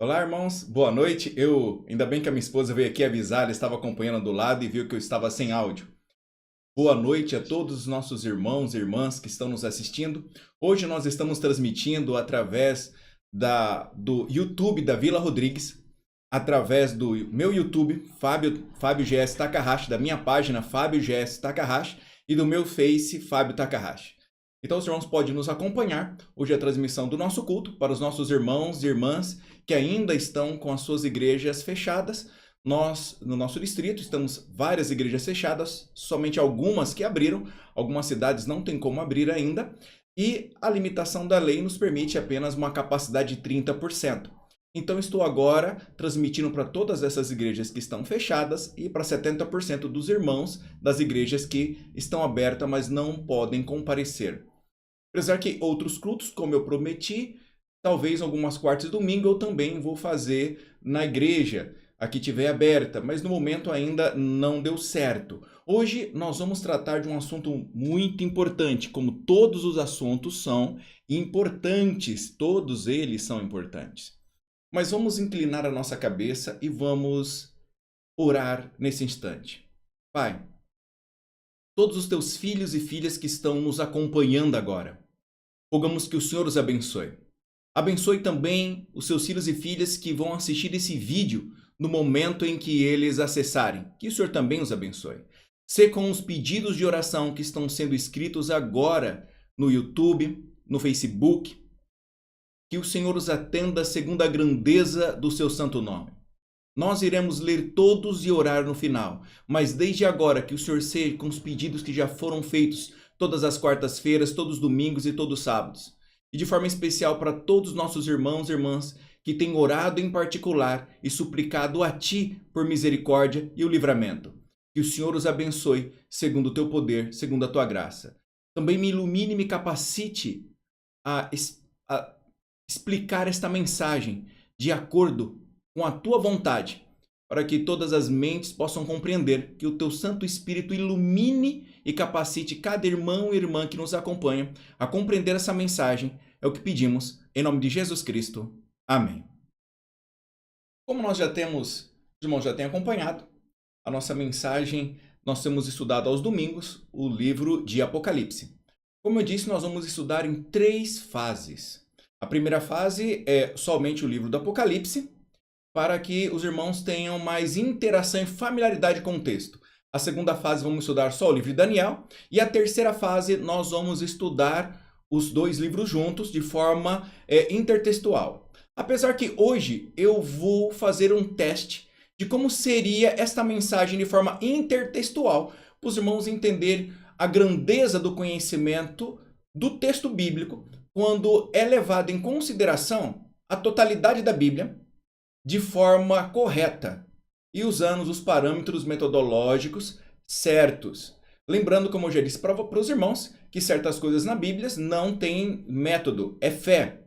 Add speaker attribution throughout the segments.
Speaker 1: Olá, irmãos, boa noite. Ainda bem que a minha esposa veio aqui avisar, ela estava acompanhando do lado e viu que eu estava sem áudio. Boa noite a todos os nossos irmãos e irmãs que estão nos assistindo. Hoje nós estamos transmitindo através do YouTube da Vila Rodrigues, através do meu YouTube, Fábio GS Takahashi, da minha página Fábio GS Takahashi e do meu Face, Fábio Takahashi. Então os irmãos podem nos acompanhar. Hoje é a transmissão do nosso culto para os nossos irmãos e irmãs que ainda estão com as suas igrejas fechadas. Nós, no nosso distrito, estamos várias igrejas fechadas, somente algumas que abriram, algumas cidades não tem como abrir ainda, e a limitação da lei nos permite apenas uma capacidade de 30%. Então estou agora transmitindo para todas essas igrejas que estão fechadas e para 70% dos irmãos das igrejas que estão abertas, mas não podem comparecer. Apesar que outros cultos, como eu prometi, talvez algumas quartas e domingo eu também vou fazer na igreja, a que estiver aberta, mas no momento ainda não deu certo. Hoje nós vamos tratar de um assunto muito importante, como todos os assuntos são importantes, todos eles são importantes. Mas vamos inclinar a nossa cabeça e vamos orar nesse instante. Pai, todos os teus filhos e filhas que estão nos acompanhando agora, rogamos que o Senhor os abençoe. Abençoe também os seus filhos e filhas que vão assistir esse vídeo no momento em que eles acessarem. Que o Senhor também os abençoe. Se com os pedidos de oração que estão sendo escritos agora no YouTube, no Facebook, que o Senhor os atenda segundo a grandeza do seu santo nome. Nós iremos ler todos e orar no final, mas desde agora que o Senhor seja com os pedidos que já foram feitos todas as quartas-feiras, todos os domingos e todos os sábados. E de forma especial para todos os nossos irmãos e irmãs que têm orado em particular e suplicado a Ti por misericórdia e o livramento. Que o Senhor os abençoe segundo o Teu poder, segundo a Tua graça. Também me ilumine e me capacite a explicar esta mensagem de acordo com a Tua vontade, para que todas as mentes possam compreender, que o Teu Santo Espírito ilumine e capacite cada irmão e irmã que nos acompanha a compreender essa mensagem. É o que pedimos, em nome de Jesus Cristo. Amém. Como nós já temos, os irmãos já têm acompanhado a nossa mensagem, nós temos estudado aos domingos o livro de Apocalipse. Como eu disse, nós vamos estudar em 3 fases. A primeira fase é somente o livro do Apocalipse, para que os irmãos tenham mais interação e familiaridade com o texto. A segunda fase vamos estudar só o livro de Daniel. E a terceira fase nós vamos estudar os 2 livros juntos de forma intertextual. Apesar que hoje eu vou fazer um teste de como seria esta mensagem de forma intertextual, para os irmãos entenderem a grandeza do conhecimento do texto bíblico quando é levado em consideração a totalidade da Bíblia de forma correta e usando os parâmetros metodológicos certos. Lembrando, como eu já disse para os irmãos, que certas coisas na Bíblia não têm método, é fé.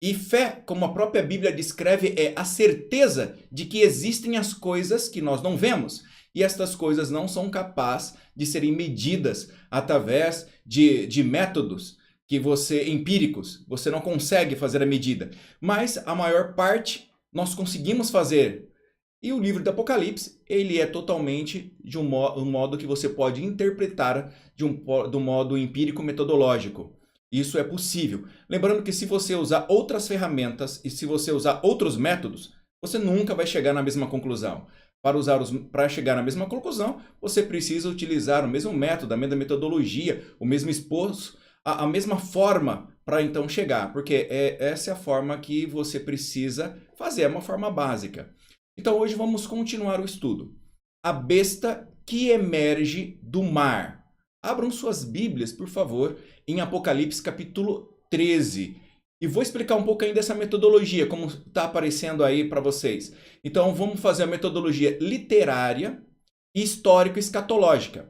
Speaker 1: E fé, como a própria Bíblia descreve, é a certeza de que existem as coisas que nós não vemos. E estas coisas não são capazes de serem medidas através de métodos empíricos. Você não consegue fazer a medida. Mas a maior parte nós conseguimos fazer. E o livro do Apocalipse, ele é totalmente de um modo que você pode interpretar de um modo empírico metodológico. Isso é possível. Lembrando que se você usar outras ferramentas e se você usar outros métodos, você nunca vai chegar na mesma conclusão. Para chegar na mesma conclusão, você precisa utilizar o mesmo método, a mesma metodologia, o mesmo esforço, a mesma forma para então chegar, porque essa é a forma que você precisa fazer, é uma forma básica. Então hoje vamos continuar o estudo. A besta que emerge do mar. Abram suas Bíblias, por favor, em Apocalipse capítulo 13. E vou explicar um pouco ainda essa metodologia, como está aparecendo aí para vocês. Então vamos fazer a metodologia literária, histórico-escatológica.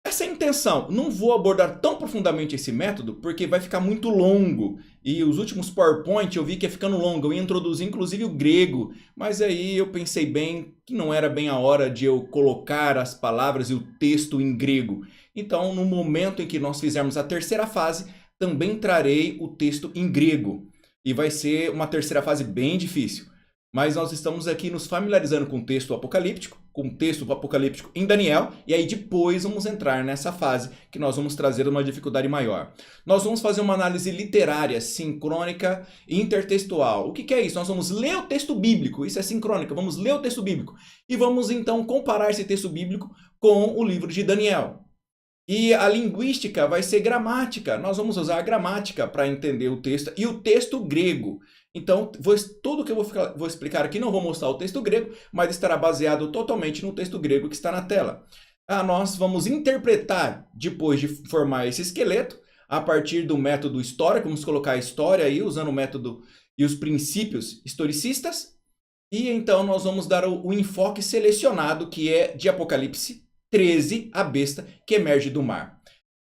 Speaker 1: Essa é a intenção. Não vou abordar tão profundamente esse método, porque vai ficar muito longo. E os últimos PowerPoint eu vi que ia ficando longo. Eu ia introduzir inclusive o grego, mas aí eu pensei bem que não era bem a hora de eu colocar as palavras e o texto em grego. Então, no momento em que nós fizermos a terceira fase, também trarei o texto em grego. e vai ser uma terceira fase bem difícil. Mas nós estamos aqui nos familiarizando com o texto apocalíptico, com o texto apocalíptico em Daniel, e aí depois vamos entrar nessa fase que nós vamos trazer uma dificuldade maior. Nós vamos fazer uma análise literária, sincrônica e intertextual. O que é isso? Nós vamos ler o texto bíblico, isso é sincrônica, vamos ler o texto bíblico, e vamos então comparar esse texto bíblico com o livro de Daniel. E a linguística vai ser gramática. Nós vamos usar a gramática para entender o texto e o texto grego. Então, tudo que eu vou explicar aqui, não vou mostrar o texto grego, mas estará baseado totalmente no texto grego que está na tela. Nós vamos interpretar, depois de formar esse esqueleto, a partir do método histórico, vamos colocar a história aí, usando o método e os princípios historicistas. E então nós vamos dar o enfoque selecionado, que é de Apocalipse 13, a besta que emerge do mar.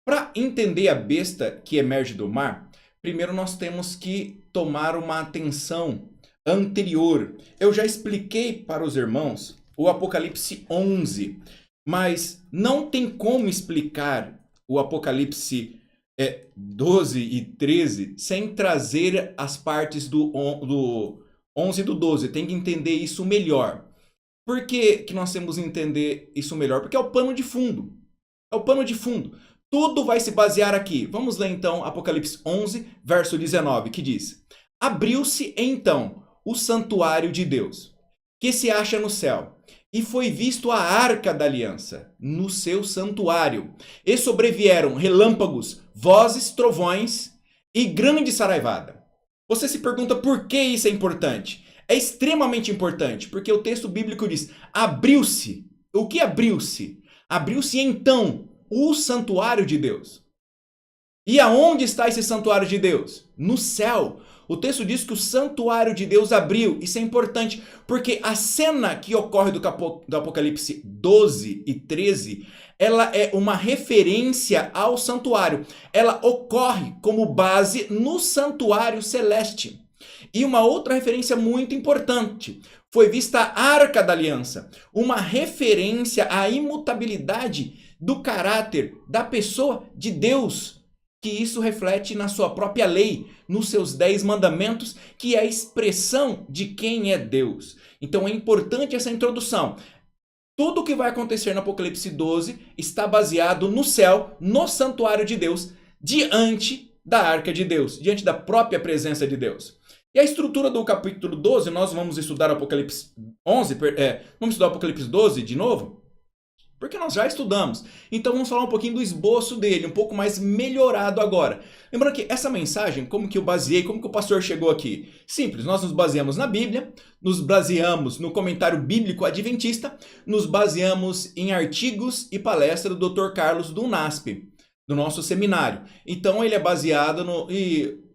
Speaker 1: Para entender a besta que emerge do mar, primeiro nós temos que tomar uma atenção anterior. Eu já expliquei para os irmãos o Apocalipse 11, mas não tem como explicar o Apocalipse 12 e 13 sem trazer as partes do 11 e do 12. Tem que entender isso melhor. Por que nós temos que entender isso melhor? Porque é o pano de fundo. É o pano de fundo. Tudo vai se basear aqui. Vamos ler então Apocalipse 11, verso 19, que diz: Abriu-se então o santuário de Deus, que se acha no céu, e foi visto a arca da aliança no seu santuário. E sobrevieram relâmpagos, vozes, trovões e grande saraivada. Você se pergunta por que isso é importante? É extremamente importante, porque o texto bíblico diz, abriu-se. O que abriu-se? Abriu-se então o santuário de Deus. E aonde está esse santuário de Deus? No céu. O texto diz que o santuário de Deus abriu. Isso é importante, porque a cena que ocorre do Apocalipse 12 e 13, ela é uma referência ao santuário. Ela ocorre como base no santuário celeste. E uma outra referência muito importante, foi vista a Arca da Aliança, uma referência à imutabilidade do caráter da pessoa de Deus, que isso reflete na sua própria lei, nos seus 10 mandamentos, que é a expressão de quem é Deus. Então é importante essa introdução. Tudo o que vai acontecer no Apocalipse 12 está baseado no céu, no santuário de Deus, diante da Arca de Deus, diante da própria presença de Deus. E a estrutura do capítulo 12, nós vamos estudar Apocalipse 11, vamos estudar Apocalipse 12 de novo? Porque nós já estudamos. Então vamos falar um pouquinho do esboço dele, um pouco mais melhorado agora. Lembrando que essa mensagem, como que eu baseei, como que o pastor chegou aqui? Simples, nós nos baseamos na Bíblia, nos baseamos no comentário bíblico adventista, nos baseamos em artigos e palestra do Dr. Carlos do UNASP, do nosso seminário. Então ele é baseado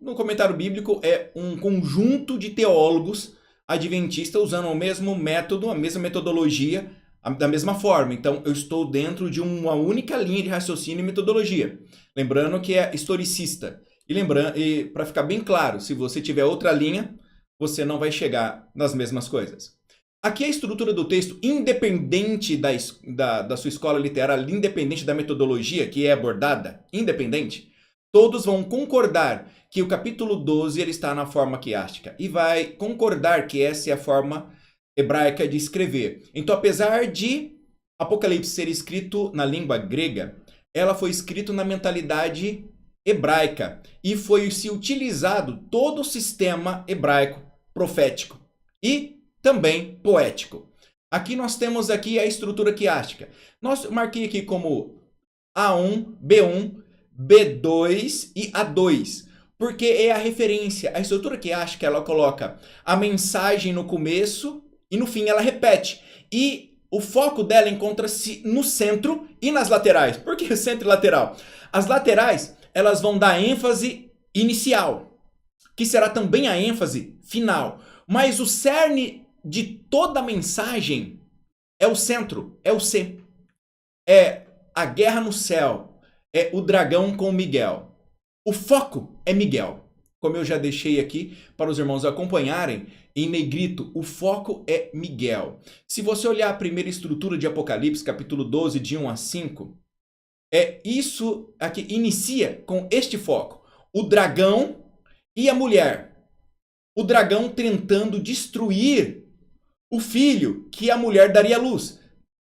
Speaker 1: no comentário bíblico, é um conjunto de teólogos adventistas usando o mesmo método, a mesma metodologia, da mesma forma. Então eu estou dentro de uma única linha de raciocínio e metodologia. Lembrando que é historicista. E para ficar bem claro, se você tiver outra linha, você não vai chegar nas mesmas coisas. Aqui a estrutura do texto, independente da sua escola literária, independente da metodologia que é abordada, independente, todos vão concordar que o capítulo 12 ele está na forma quiástica e vai concordar que essa é a forma hebraica de escrever. Então, apesar de Apocalipse ser escrito na língua grega, ela foi escrita na mentalidade hebraica e foi se utilizado todo o sistema hebraico profético e também poético. Aqui nós temos aqui a estrutura quiástica. Eu marquei aqui como A1, B1, B2 e A2, porque é a referência. A estrutura quiástica, ela coloca a mensagem no começo e no fim ela repete. E o foco dela encontra-se no centro e nas laterais. Por que centro e lateral? As laterais, elas vão dar ênfase inicial, que será também a ênfase final. Mas o cerne de toda a mensagem é o centro, é o C. É a guerra no céu, é o dragão com Miguel. O foco é Miguel. Como eu já deixei aqui para os irmãos acompanharem, em negrito, o foco é Miguel. Se você olhar a primeira estrutura de Apocalipse, capítulo 12, de 1 a 5, isso aqui inicia com este foco. O dragão e a mulher. o dragão tentando destruir o filho que a mulher daria à luz.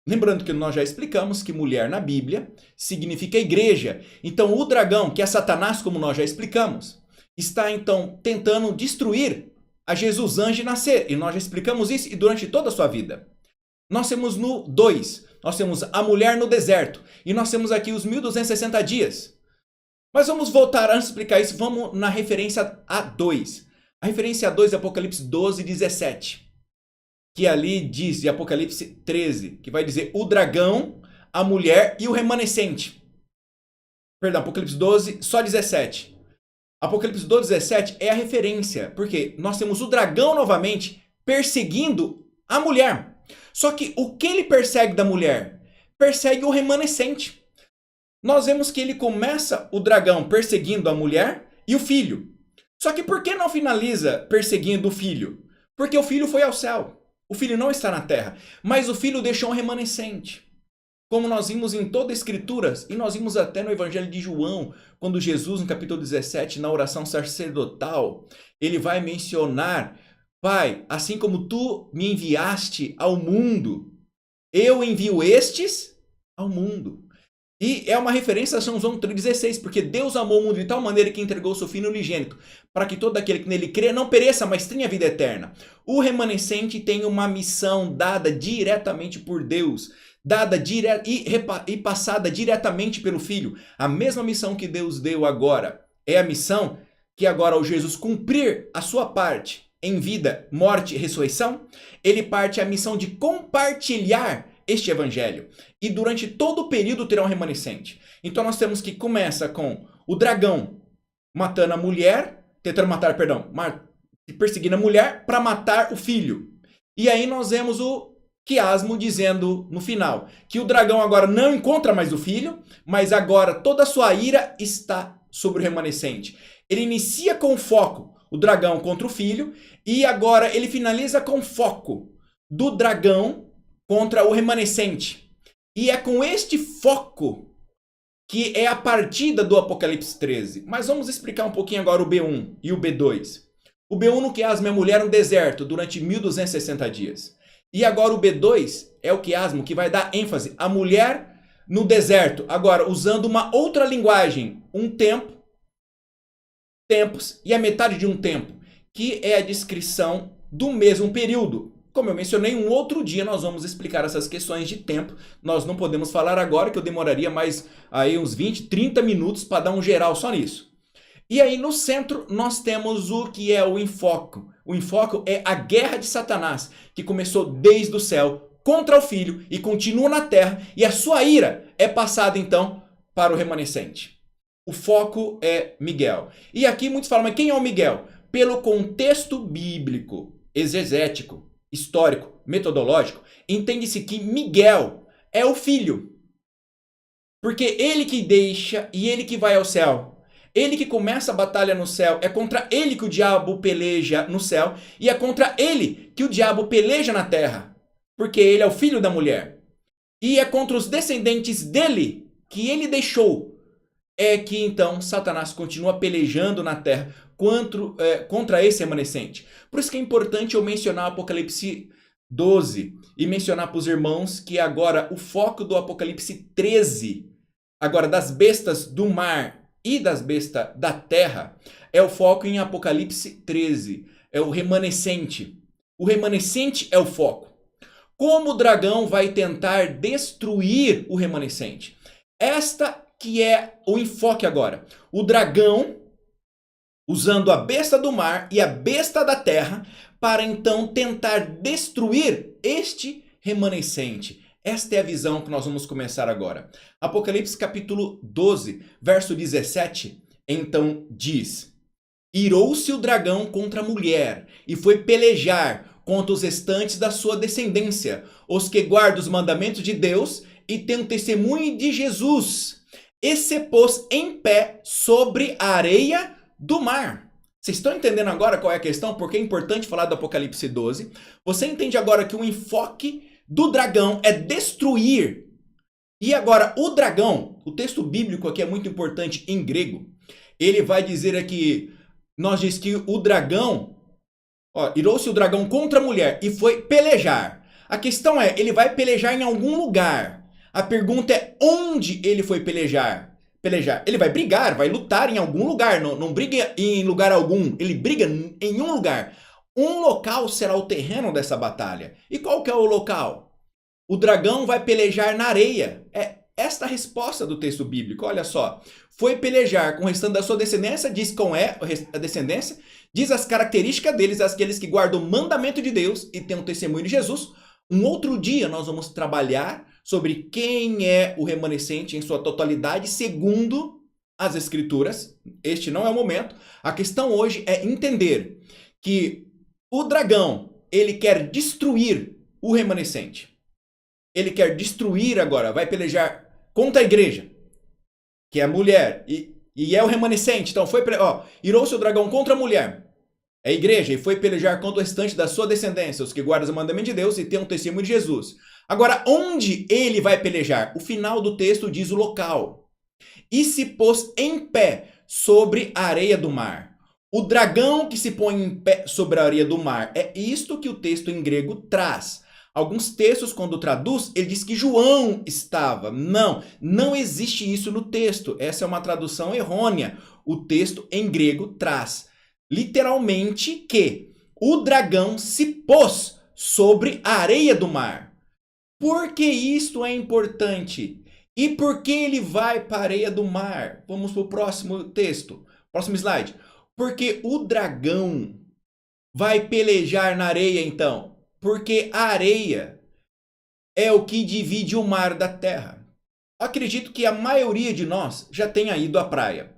Speaker 1: Lembrando que nós já explicamos que mulher na Bíblia significa igreja. Então o dragão, que é Satanás, como nós já explicamos, está então tentando destruir a Jesus antes de nascer. E nós já explicamos isso e durante toda a sua vida. Nós temos no 2, nós temos a mulher no deserto. E nós temos aqui os 1260 dias. Mas vamos voltar, antes de explicar isso, vamos na referência a 2. A referência a 2 é Apocalipse 12, 17. Que ali diz, de Apocalipse 13, que vai dizer o dragão, a mulher e o remanescente. Perdão, Apocalipse 12, só 17. Apocalipse 12, 17 é a referência, porque nós temos o dragão novamente perseguindo a mulher. Só que o que ele persegue da mulher? Persegue o remanescente. Nós vemos que ele começa o dragão perseguindo a mulher e o filho. Só que por que não finaliza perseguindo o filho? Porque o filho foi ao céu. O filho não está na terra, mas o filho deixou um remanescente. Como nós vimos em toda a Escritura, e nós vimos até no Evangelho de João, quando Jesus, no capítulo 17, na oração sacerdotal, ele vai mencionar: Pai, assim como tu me enviaste ao mundo, eu envio estes ao mundo. E é uma referência a São João 3,16, porque Deus amou o mundo de tal maneira que entregou o seu Filho unigênito, para que todo aquele que nele crê não pereça, mas tenha vida eterna. O remanescente tem uma missão dada diretamente por Deus, dada e passada diretamente pelo Filho. A mesma missão que Deus deu agora é a missão que agora, ao Jesus cumprir a sua parte em vida, morte e ressurreição, ele parte a missão de compartilhar este evangelho. E durante todo o período terá um remanescente. Então nós temos que começa com o dragão matando a mulher, tentando matar, perseguindo a mulher para matar o filho. E aí nós vemos o quiasmo dizendo no final que o dragão agora não encontra mais o filho, mas agora toda a sua ira está sobre o remanescente. Ele inicia com foco o dragão contra o filho e agora ele finaliza com foco do dragão contra o remanescente. E é com este foco que é a partida do Apocalipse 13. Mas vamos explicar um pouquinho agora o B1 e o B2. O B1 no quiasmo é a mulher no deserto durante 1260 dias. E agora o B2 é o quiasmo que vai dar ênfase à mulher no deserto. Agora, usando uma outra linguagem, um tempo, tempos e a metade de um tempo, que é a descrição do mesmo período. Como eu mencionei, um outro dia nós vamos explicar essas questões de tempo. Nós não podemos falar agora, que eu demoraria mais aí uns 20, 30 minutos para dar um geral só nisso. E aí no centro nós temos o que é o enfoque. O enfoque é a guerra de Satanás, que começou desde o céu contra o filho e continua na terra. E a sua ira é passada então para o remanescente. O foco é Miguel. E aqui muitos falam, mas quem é o Miguel? Pelo contexto bíblico, exegético, histórico, metodológico, entende-se que Miguel é o filho. Porque ele que deixa e ele que vai ao céu. Ele que começa a batalha no céu. É contra ele que o diabo peleja no céu. E é contra ele que o diabo peleja na terra. Porque ele é o filho da mulher. E é contra os descendentes dele que ele deixou. É que então Satanás continua pelejando na terra contra esse remanescente. Por isso que é importante eu mencionar Apocalipse 12 e mencionar para os irmãos que agora o foco do Apocalipse 13, agora das bestas do mar e das bestas da terra, é o foco em Apocalipse 13, é o remanescente. O remanescente é o foco. Como o dragão vai tentar destruir o remanescente? Esta que é o enfoque agora. O dragão usando a besta do mar e a besta da terra para então tentar destruir este remanescente. Esta é a visão que nós vamos começar agora. Apocalipse capítulo 12, verso 17, então diz: Irou-se o dragão contra a mulher e foi pelejar contra os restantes da sua descendência, os que guardam os mandamentos de Deus e têm o testemunho de Jesus, e se pôs em pé sobre a areia do mar. Vocês estão entendendo agora qual é a questão? Porque é importante falar do Apocalipse 12. Você entende agora que o enfoque do dragão é destruir. E agora o dragão, o texto bíblico aqui é muito importante em grego. Ele vai dizer aqui, nós diz que o dragão Ó, irou-se o dragão contra a mulher e foi pelejar. A questão é, ele vai pelejar em algum lugar. A pergunta é, onde ele foi pelejar? Ele vai brigar, vai lutar em algum lugar. Não briga em lugar algum, ele briga em um lugar. Um local será o terreno dessa batalha. E qual que é o local? O dragão vai pelejar na areia. É esta a resposta do texto bíblico. Olha só. Foi pelejar com o restante da sua descendência, diz qual é a descendência, diz as características deles, aqueles que guardam o mandamento de Deus e têm o testemunho de Jesus. Um outro dia nós vamos trabalhar sobre quem é o remanescente em sua totalidade, segundo as Escrituras. Este não é o momento. A questão hoje é entender que o dragão, ele quer destruir o remanescente. Ele quer destruir agora, vai pelejar contra a igreja, que é a mulher, e é o remanescente. Então irou-se o dragão contra a mulher, é a igreja, e foi pelejar contra o restante da sua descendência, os que guardam o mandamento de Deus e têm um testemunho de Jesus. Agora, onde ele vai pelejar? O final do texto diz o local. E se pôs em pé sobre a areia do mar. O dragão que se põe em pé sobre a areia do mar. É isto que o texto em grego traz. Alguns textos, quando traduz, ele diz que João estava. Não existe isso no texto. Essa é uma tradução errônea. O texto em grego traz literalmente que o dragão se pôs sobre a areia do mar. Por que isto é importante? E por que ele vai para a areia do mar? Vamos para o próximo texto. Próximo slide. Porque o dragão vai pelejar na areia, então. Porque a areia é o que divide o mar da terra. Acredito que a maioria de nós já tenha ido à praia.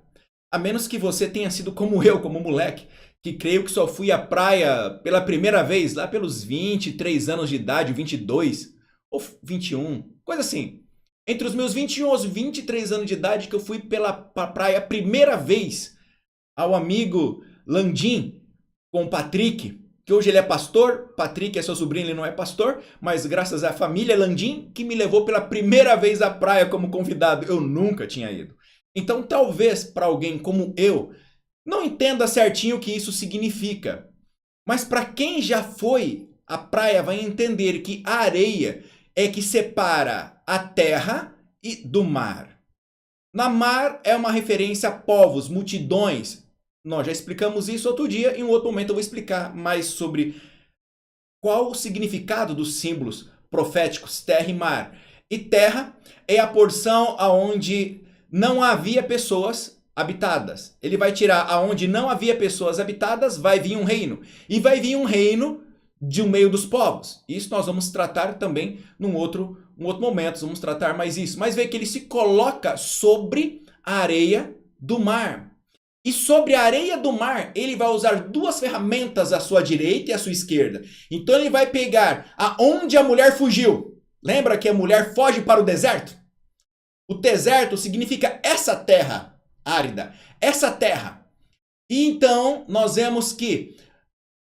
Speaker 1: A menos que você tenha sido como eu, como moleque, que creio que só fui à praia pela primeira vez, lá pelos 23 anos de idade, 22 ou 21, coisa assim. Entre os meus 21 e os 23 anos de idade que eu fui pra praia a primeira vez, ao amigo Landim com o Patrick, que hoje ele é pastor. Patrick é seu sobrinho, ele não é pastor, mas graças à família Landim que me levou pela primeira vez à praia como convidado. Eu nunca tinha ido. Então talvez para alguém como eu não entenda certinho o que isso significa. Mas para quem já foi à praia vai entender que a areia é que separa a terra do mar. Na mar é uma referência a povos, multidões. Nós já explicamos isso outro dia, em um outro momento eu vou explicar mais sobre qual o significado dos símbolos proféticos terra e mar. E terra é a porção aonde não havia pessoas habitadas. Ele vai tirar aonde não havia pessoas habitadas, vai vir um reino. E vai vir um reino de um meio dos povos. Isso nós vamos tratar também num outro momento, vamos tratar mais isso. Mas vê que ele se coloca sobre a areia do mar. E sobre a areia do mar, ele vai usar duas ferramentas à sua direita e à sua esquerda. Então ele vai pegar aonde a mulher fugiu. Lembra que a mulher foge para o deserto? O deserto significa essa terra árida, essa terra. E então nós vemos que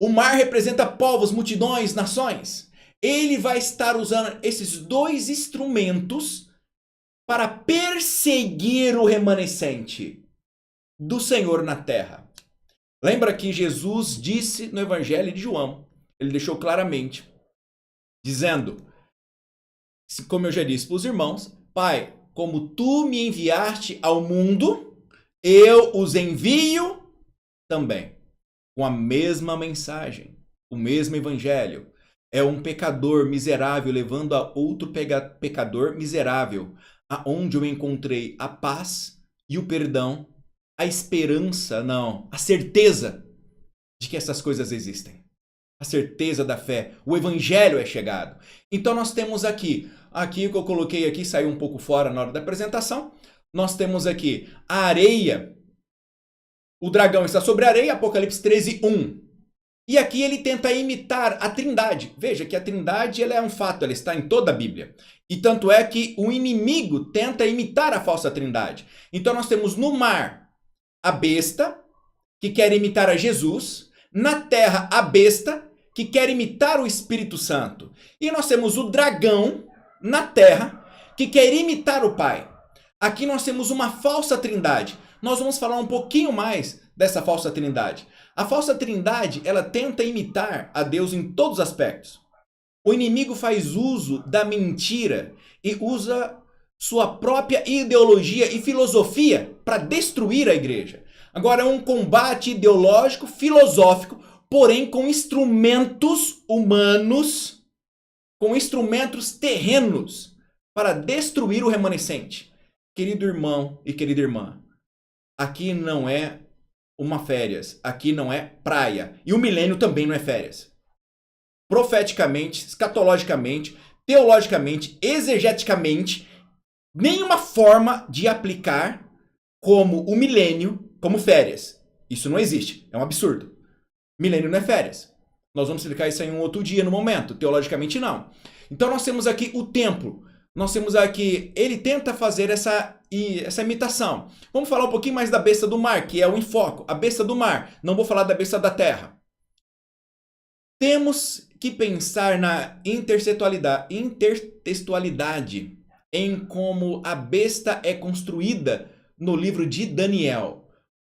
Speaker 1: o mar representa povos, multidões, nações. Ele vai estar usando esses dois instrumentos para perseguir o remanescente do Senhor na terra. Lembra que Jesus disse no Evangelho de João, ele deixou claramente, dizendo, como eu já disse para os irmãos, Pai, como tu me enviaste ao mundo, eu os envio também. Com a mesma mensagem, o mesmo evangelho. É um pecador miserável levando a outro pecador miserável, aonde eu encontrei a paz e o perdão, a esperança, a certeza de que essas coisas existem. A certeza da fé. O evangelho é chegado. Então nós temos aqui o que eu coloquei aqui, saiu um pouco fora na hora da apresentação. Nós temos aqui a areia. O dragão está sobre a areia, Apocalipse 13, 1. E aqui ele tenta imitar a Trindade. Veja que a Trindade ela é um fato, ela está em toda a Bíblia. E tanto é que o inimigo tenta imitar a falsa Trindade. Então nós temos no mar a besta, que quer imitar a Jesus. Na terra, a besta, que quer imitar o Espírito Santo. E nós temos o dragão na terra, que quer imitar o Pai. Aqui nós temos uma falsa Trindade. Nós vamos falar um pouquinho mais dessa falsa trindade? A falsa trindade, ela tenta imitar a Deus em todos os aspectos. O inimigo faz uso da mentira e usa sua própria ideologia e filosofia para destruir a igreja. Agora é um combate ideológico, filosófico, porém com instrumentos humanos, com instrumentos terrenos para destruir o remanescente. Querido irmão e querida irmã, aqui não é uma férias, aqui não é praia. E o milênio também não é férias. Profeticamente, escatologicamente, teologicamente, exegeticamente, nenhuma forma de aplicar como o milênio como férias. Isso não existe, é um absurdo. Milênio não é férias. Nós vamos explicar isso em um outro dia, no momento. Teologicamente, não. Então nós temos aqui o templo. Nós temos aqui, ele tenta fazer essa imitação. Vamos falar um pouquinho mais da besta do mar, que é o enfoque. A besta do mar. Não vou falar da besta da terra. Temos que pensar na intertextualidade em como a besta é construída no livro de Daniel.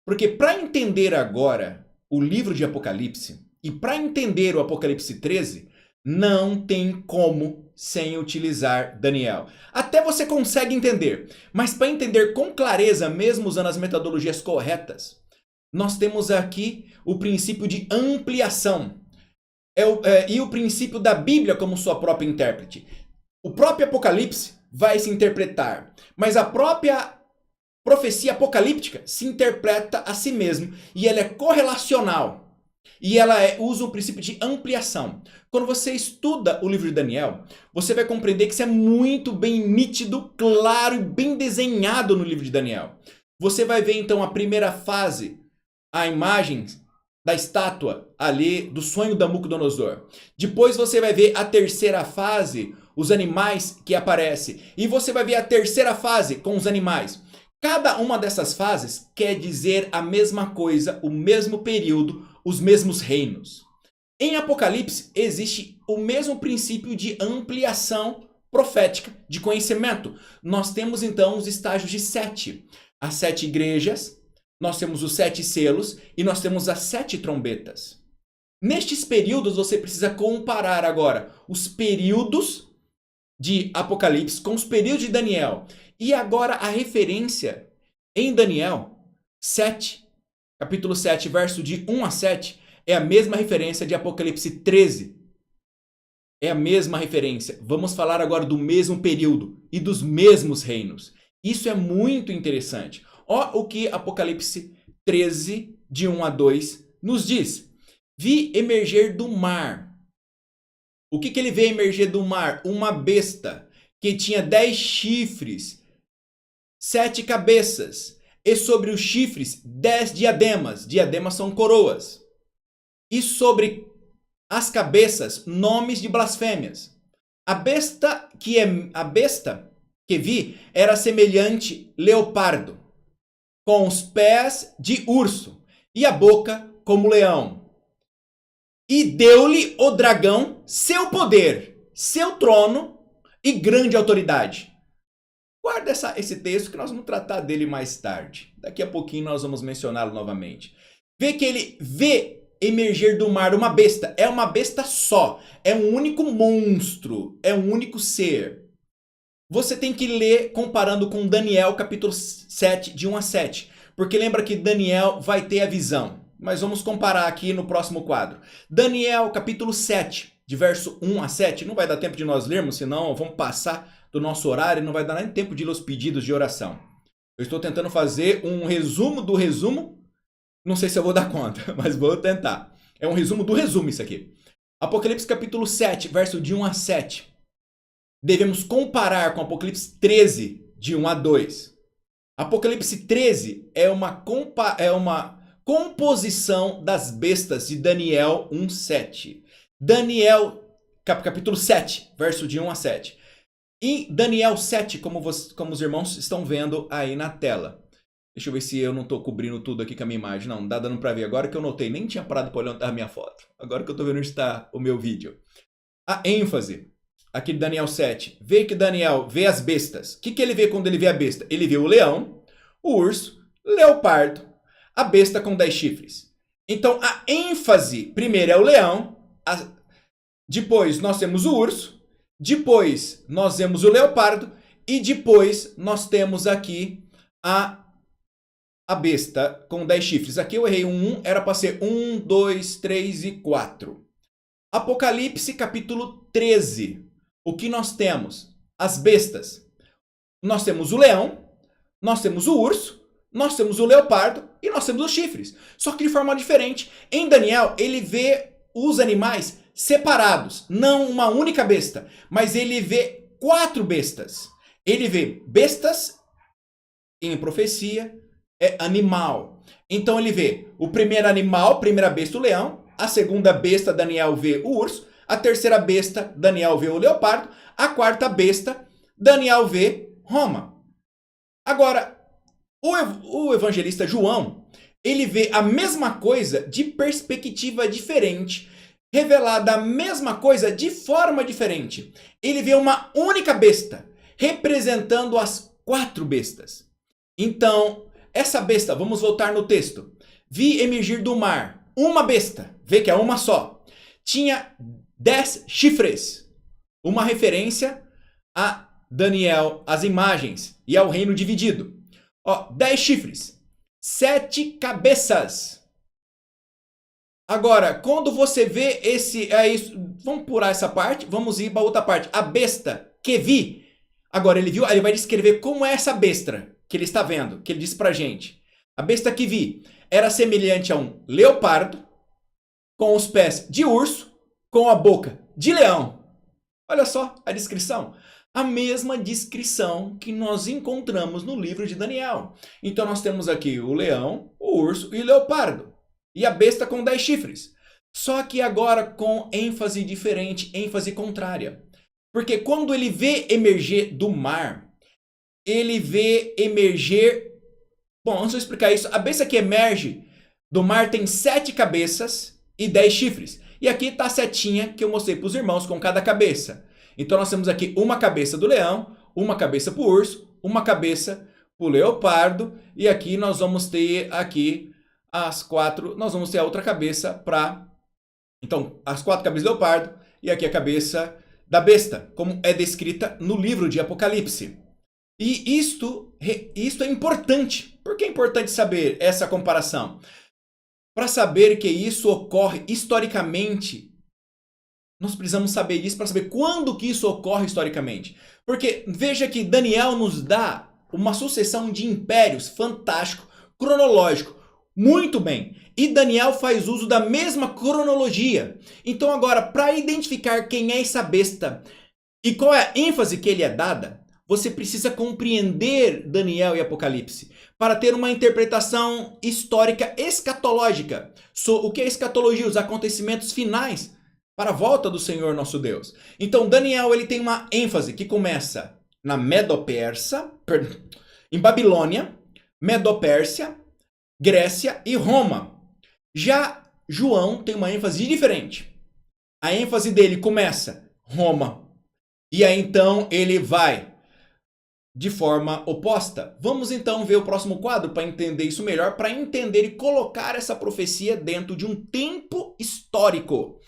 Speaker 1: Porque para entender agora o livro de Apocalipse e para entender o Apocalipse 13, não tem como sem utilizar Daniel. Até você consegue entender, mas para entender com clareza, mesmo usando as metodologias corretas, nós temos aqui o princípio de ampliação. E o princípio da Bíblia como sua própria intérprete. O próprio Apocalipse vai se interpretar, mas a própria profecia apocalíptica se interpreta a si mesma e ela é correlacional. E ela usa o princípio de ampliação. Quando você estuda o livro de Daniel, você vai compreender que isso é muito bem nítido, claro e bem desenhado no livro de Daniel. Você vai ver então a primeira fase, a imagem da estátua ali do sonho da Nabucodonosor. Depois você vai ver a terceira fase, os animais que aparecem. E você vai ver a terceira fase com os animais. Cada uma dessas fases quer dizer a mesma coisa, o mesmo período, os mesmos reinos. Em Apocalipse existe o mesmo princípio de ampliação profética de conhecimento. Nós temos então os estágios de 7. As 7 igrejas, nós temos os 7 selos e nós temos as 7 trombetas. Nestes períodos você precisa comparar agora os períodos de Apocalipse com os períodos de Daniel. E agora a referência em Daniel 7, capítulo 7, verso de 1 a 7, é a mesma referência de Apocalipse 13. É a mesma referência. Vamos falar agora do mesmo período e dos mesmos reinos. Isso é muito interessante. Olha o que Apocalipse 13, de 1 a 2, nos diz. Vi emerger do mar. O que ele vê emerger do mar? Uma besta que tinha 10 chifres, 7 cabeças, e sobre os chifres 10 diademas. Diademas são coroas. E sobre as cabeças, nomes de blasfêmias. A besta que vi era semelhante leopardo, com os pés de urso e a boca como leão. E deu-lhe o dragão seu poder, seu trono e grande autoridade. Guarda esse texto que nós vamos tratar dele mais tarde. Daqui a pouquinho nós vamos mencioná-lo novamente. Vê que ele vê emerger do mar uma besta. É uma besta só. É um único monstro. É um único ser. Você tem que ler comparando com Daniel capítulo 7, de 1 a 7. Porque lembra que Daniel vai ter a visão. Mas vamos comparar aqui no próximo quadro. Daniel capítulo 7, de verso 1 a 7. Não vai dar tempo de nós lermos, senão vamos passar do nosso horário e não vai dar nem tempo de ler os pedidos de oração. Eu estou tentando fazer um resumo do resumo. Não sei se eu vou dar conta, mas vou tentar. É um resumo do resumo isso aqui. Apocalipse capítulo 7, verso de 1 a 7. Devemos comparar com Apocalipse 13, de 1 a 2. Apocalipse 13 é uma composição das bestas de Daniel 1:7. Daniel, capítulo 7, verso de 1 a 7. E Daniel 7, como os irmãos estão vendo aí na tela. Deixa eu ver se eu não estou cobrindo tudo aqui com a minha imagem. Não dá dando para ver agora que eu notei. Nem tinha parado para olhar a minha foto. Agora que eu estou vendo onde está o meu vídeo. A ênfase aqui de Daniel 7. Vê que Daniel vê as bestas. O que ele vê quando ele vê a besta? Ele vê o leão, o urso, o leopardo, a besta com 10 chifres. Então a ênfase primeiro é o leão, depois nós temos o urso, depois nós temos o leopardo e depois nós temos aqui a besta com 10 chifres. Aqui eu errei um 1, era para ser 1, 2, 3 e 4. Apocalipse capítulo 13. O que nós temos? As bestas. Nós temos o leão, nós temos o urso, nós temos o leopardo e nós temos os chifres. Só que de forma diferente. Em Daniel, ele vê os animais separados, não uma única besta, mas ele vê 4 bestas. Ele vê bestas em profecia, é animal. Então ele vê o primeiro animal, primeira besta, o leão, a segunda besta, Daniel vê o urso, a terceira besta, Daniel vê o leopardo, a quarta besta, Daniel vê Roma. Agora, o evangelista João, ele vê a mesma coisa de perspectiva diferente, revelada a mesma coisa de forma diferente. Ele vê uma única besta, representando as 4 bestas. Então, essa besta, vamos voltar no texto. Vi emergir do mar uma besta, vê que é uma só. Tinha 10 chifres. Uma referência a Daniel, as imagens e ao reino dividido. 10 chifres, 7 cabeças. Agora, quando você vê vamos pular essa parte, vamos ir para outra parte. A besta que vi. Agora ele viu, ele vai descrever como é essa besta que ele está vendo, que ele disse pra gente. A besta que vi era semelhante a um leopardo, com os pés de urso, com a boca de leão. Olha só a descrição. A mesma descrição que nós encontramos no livro de Daniel. Então nós temos aqui o leão, o urso e o leopardo. E a besta com 10 chifres. Só que agora com ênfase diferente, ênfase contrária. Porque quando ele vê emerger do mar, ele vê emerger... Bom, antes de eu explicar isso, a besta que emerge do mar tem 7 cabeças e 10 chifres. E aqui está a setinha que eu mostrei para os irmãos com cada cabeça. Então nós temos aqui uma cabeça do leão, uma cabeça para o urso, uma cabeça para o leopardo. E aqui nós vamos ter aqui as 4, nós vamos ter a outra cabeça para... Então, as 4 cabeças do leopardo e aqui a cabeça da besta, como é descrita no livro de Apocalipse. E isto é importante. Por que é importante saber essa comparação? Para saber que isso ocorre historicamente, nós precisamos saber isso para saber quando que isso ocorre historicamente. Porque veja que Daniel nos dá uma sucessão de impérios fantástico, cronológico, muito bem. E Daniel faz uso da mesma cronologia. Então agora, para identificar quem é essa besta e qual é a ênfase que ele é dada, você precisa compreender Daniel e Apocalipse para ter uma interpretação histórica escatológica. O que é escatologia? Os acontecimentos finais para a volta do Senhor nosso Deus. Então Daniel ele tem uma ênfase que começa na Medo-Persa, em Babilônia, Medo-Pérsia, Grécia e Roma. Já João tem uma ênfase diferente. A ênfase dele começa Roma. E aí então ele vai de forma oposta. Vamos então ver o próximo quadro para entender isso melhor, para entender e colocar essa profecia dentro de um tempo histórico.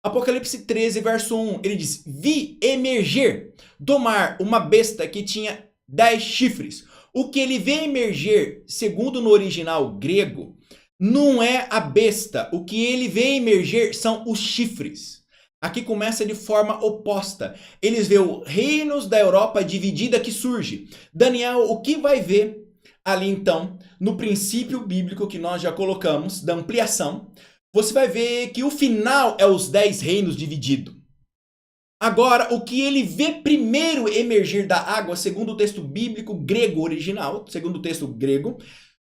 Speaker 1: Apocalipse 13, verso 1, ele diz: vi emergir do mar uma besta que tinha 10 chifres. O que ele vê emergir, segundo no original grego, não é a besta. O que ele vê emergir são os chifres. Aqui começa de forma oposta. Eles veem os reinos da Europa dividida que surge. Daniel, o que vai ver ali então, no princípio bíblico que nós já colocamos, da ampliação, você vai ver que o final é os 10 reinos divididos. Agora, o que ele vê primeiro emergir da água, segundo o texto bíblico grego original, segundo o texto grego,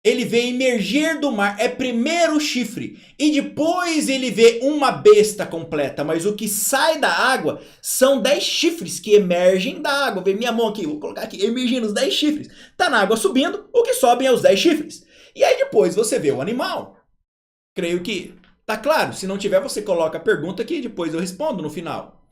Speaker 1: ele vê emergir do mar, é primeiro o chifre, e depois ele vê uma besta completa, mas o que sai da água são 10 chifres que emergem da água. Vê minha mão aqui, vou colocar aqui, emergindo os 10 chifres. Tá na água subindo, o que sobem é os 10 chifres. E aí depois você vê o animal. Creio que tá claro, se não tiver você coloca a pergunta aqui e depois eu respondo no final.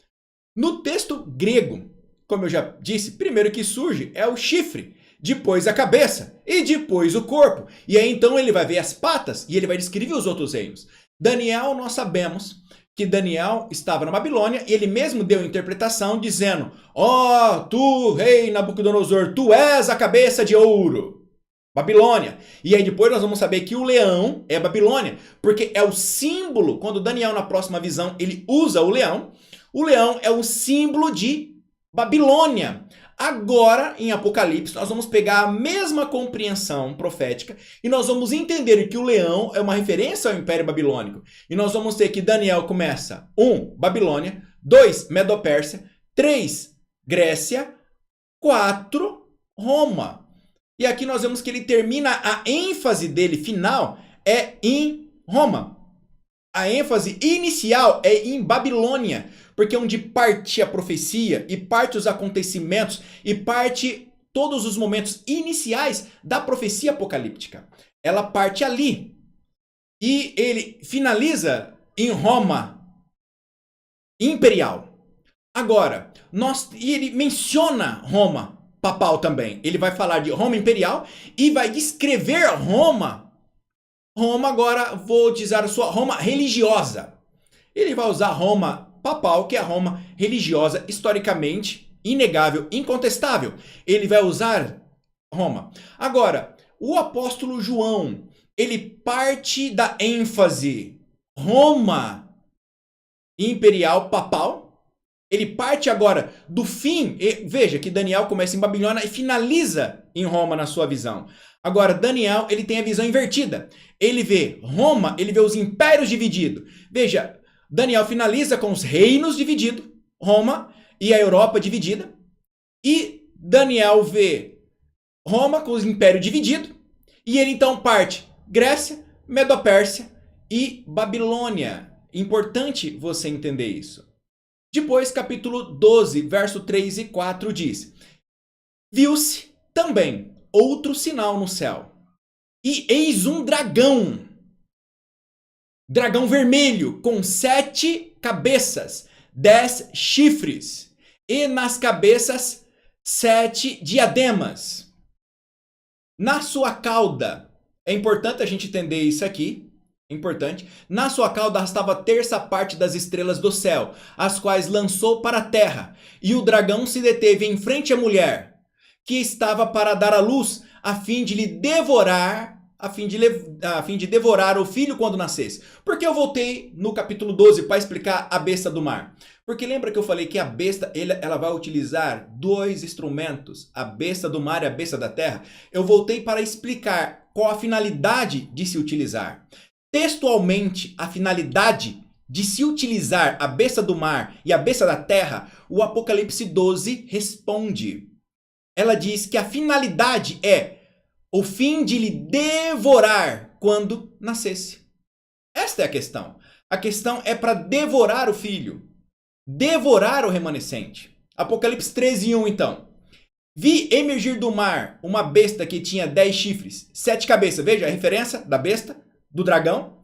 Speaker 1: No texto grego, como eu já disse, primeiro que surge é o chifre. depois a cabeça e depois o corpo. E aí então ele vai ver as patas e ele vai descrever os outros reinos. Daniel, nós sabemos que Daniel estava na Babilônia e ele mesmo deu interpretação dizendo: ó, tu, rei Nabucodonosor, tu és a cabeça de ouro. Babilônia. E aí depois nós vamos saber que o leão é Babilônia, porque é o símbolo, quando Daniel na próxima visão ele usa o leão é o símbolo de Babilônia. Agora, em Apocalipse, nós vamos pegar a mesma compreensão profética e nós vamos entender que o leão é uma referência ao Império Babilônico. E nós vamos ter que Daniel começa 1, Babilônia, 2, Medo-Pérsia, 3, Grécia, 4, Roma. E aqui nós vemos que ele termina, a ênfase dele final é em Roma. A ênfase inicial é em Babilônia, porque é onde parte a profecia e parte os acontecimentos e parte todos os momentos iniciais da profecia apocalíptica. Ela parte ali. E ele finaliza em Roma imperial. Agora, ele menciona Roma papal também. Ele vai falar de Roma imperial e vai descrever Roma agora, vou dizer a sua Roma religiosa. Ele vai usar Roma papal, que é a Roma religiosa, historicamente, inegável, incontestável. Ele vai usar Roma. Agora, o apóstolo João, ele parte da ênfase Roma imperial papal. Ele parte agora do fim. Veja que Daniel começa em Babilônia e finaliza em Roma na sua visão. Agora, Daniel, ele tem a visão invertida. Ele vê Roma, ele vê os impérios divididos. Veja, Daniel finaliza com os reinos divididos, Roma e a Europa dividida. E Daniel vê Roma com os impérios divididos. E ele então parte Grécia, Medo-Pérsia e Babilônia. Importante você entender isso. Depois, capítulo 12, verso 3 e 4 diz: viu-se também outro sinal no céu, e eis um dragão vermelho, com 7 cabeças, 10 chifres, e nas cabeças 7 diademas. Na sua cauda, é importante a gente entender isso aqui, importante. Na sua cauda arrastava a terça parte das estrelas do céu, as quais lançou para a terra. E o dragão se deteve em frente à mulher, que estava para dar à luz, a fim de lhe devorar, a fim de devorar o filho quando nascesse. Por que eu voltei no capítulo 12 para explicar a besta do mar? Porque lembra que eu falei que a besta, ela vai utilizar 2 instrumentos, a besta do mar e a besta da terra? Eu voltei para explicar qual a finalidade de se utilizar. Textualmente, a finalidade de se utilizar a besta do mar e a besta da terra, o Apocalipse 12 responde. Ela diz que a finalidade é o fim de lhe devorar quando nascesse. Esta é a questão. A questão é para devorar o filho, devorar o remanescente. Apocalipse 13:1 então. Vi emergir do mar uma besta que tinha 10 chifres, 7 cabeças. Veja a referência da besta, do dragão.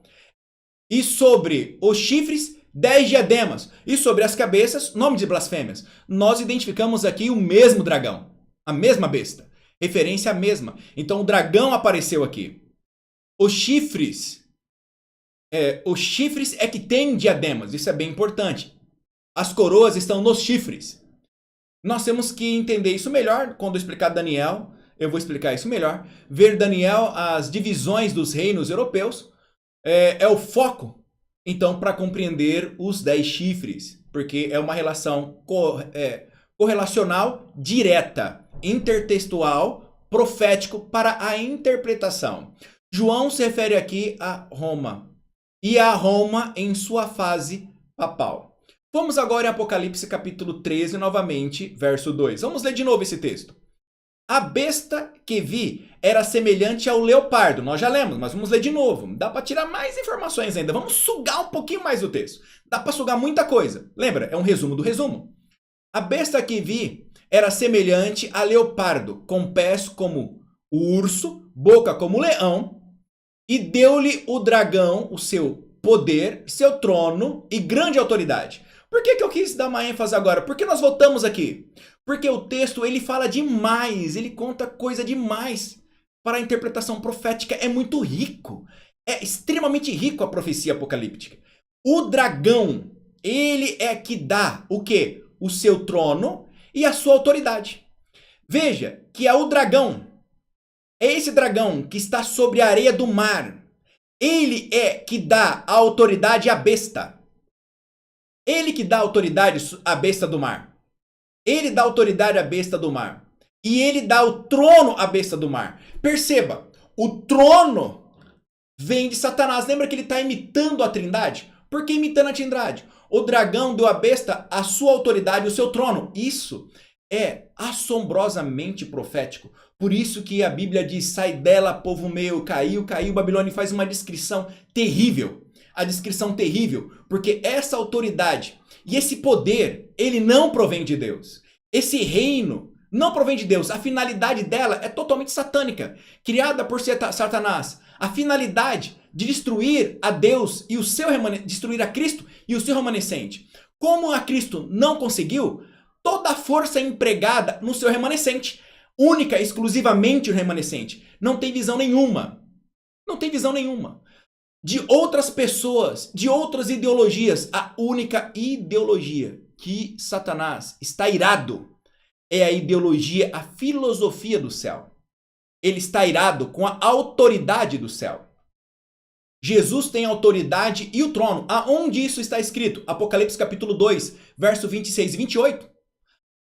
Speaker 1: E sobre os chifres, 10 diademas. E sobre as cabeças, nome de blasfêmias. Nós identificamos aqui o mesmo dragão, a mesma besta. Referência à mesma. Então o dragão apareceu aqui. Os chifres é que tem diademas. Isso é bem importante. As coroas estão nos chifres. Nós temos que entender isso melhor quando eu explicar Daniel. Eu vou explicar isso melhor. Ver Daniel, as divisões dos reinos europeus, é o foco, então, para compreender os 10 chifres. Porque é uma relação correlacional direta, intertextual, profético para a interpretação. João se refere aqui a Roma. E a Roma em sua fase papal. Vamos agora em Apocalipse capítulo 13, novamente, verso 2. Vamos ler de novo esse texto. A besta que vi era semelhante ao leopardo. Nós já lemos, mas vamos ler de novo. Dá para tirar mais informações ainda. Vamos sugar um pouquinho mais do texto. Dá para sugar muita coisa. Lembra? É um resumo do resumo. A besta que vi era semelhante a leopardo, com pés como o urso, boca como o leão, e deu-lhe o dragão o seu poder, seu trono e grande autoridade. Por que eu quis dar uma ênfase agora? Porque nós voltamos aqui. Porque o texto, ele fala demais, ele conta coisa demais para a interpretação profética. É muito rico. É extremamente rico a profecia apocalíptica. O dragão, ele é que dá o quê? O seu trono e a sua autoridade. Veja que é o dragão. É esse dragão que está sobre a areia do mar. Ele é que dá a autoridade à besta. Ele que dá autoridade à besta do mar. Ele dá autoridade à besta do mar. E ele dá o trono à besta do mar. Perceba, o trono vem de Satanás. Lembra que ele está imitando a Trindade? Por que imitando a Trindade? O dragão deu à besta a sua autoridade, o seu trono. Isso é assombrosamente profético. Por isso que a Bíblia diz, sai dela, povo meu, caiu, caiu. Babilônia faz uma descrição terrível. A descrição terrível, porque essa autoridade e esse poder, ele não provém de Deus. Esse reino não provém de Deus. A finalidade dela é totalmente satânica, criada por Satanás. A finalidade de destruir a Deus e o seu destruir a Cristo e o seu remanescente. Como a Cristo não conseguiu, toda a força é empregada no seu remanescente, única, exclusivamente o remanescente. Não tem visão nenhuma. Não tem visão nenhuma. De outras pessoas, de outras ideologias, a única ideologia que Satanás está irado é a ideologia, a filosofia do céu. Ele está irado com a autoridade do céu. Jesus tem a autoridade e o trono. Aonde isso está escrito? Apocalipse capítulo 2, verso 26 e 28.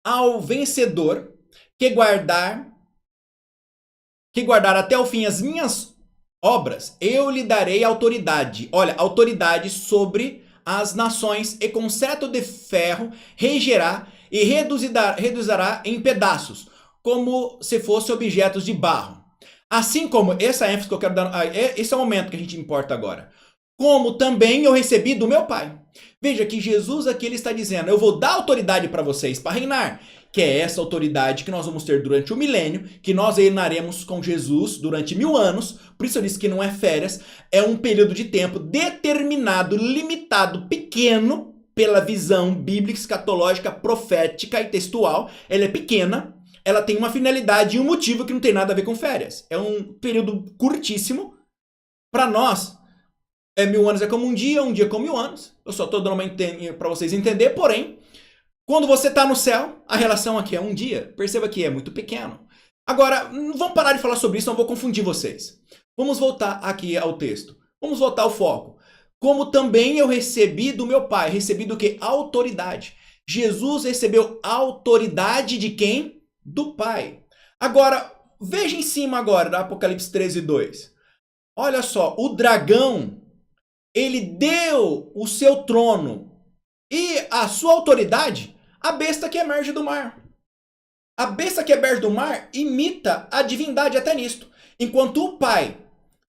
Speaker 1: Ao vencedor que guardar até o fim as minhas obras, eu lhe darei autoridade. Olha, autoridade sobre as nações, e com cetro de ferro regerá e reduzirá em pedaços, como se fossem objetos de barro. Assim como, essa ênfase que eu quero dar, esse é o momento que a gente importa agora. Como também eu recebi do meu Pai. Veja que Jesus aqui ele está dizendo, eu vou dar autoridade para vocês para reinar. Que é essa autoridade que nós vamos ter durante o milênio, que nós reinaremos com Jesus durante 1000 anos. Por isso eu disse que não é férias, é um período de tempo determinado, limitado, pequeno, pela visão bíblica, escatológica, profética e textual. Ela é pequena, ela tem uma finalidade e um motivo que não tem nada a ver com férias. É um período curtíssimo. Para nós, 1000 anos é como um dia como 1000 anos. Eu só estou dando uma para vocês entenderem, porém, quando você está no céu, a relação aqui é um dia. Perceba que é muito pequeno. Agora, não vamos parar de falar sobre isso, não vou confundir vocês. Vamos voltar aqui ao texto. Vamos voltar ao foco. Como também eu recebi do meu Pai. Recebi do que? Autoridade. Jesus recebeu autoridade de quem? Do Pai. Agora, veja em cima agora, da Apocalipse 13, 2. Olha só, o dragão, ele deu o seu trono e a sua autoridade à besta que emerge do mar. A besta que emerge do mar imita a divindade até nisto. Enquanto o Pai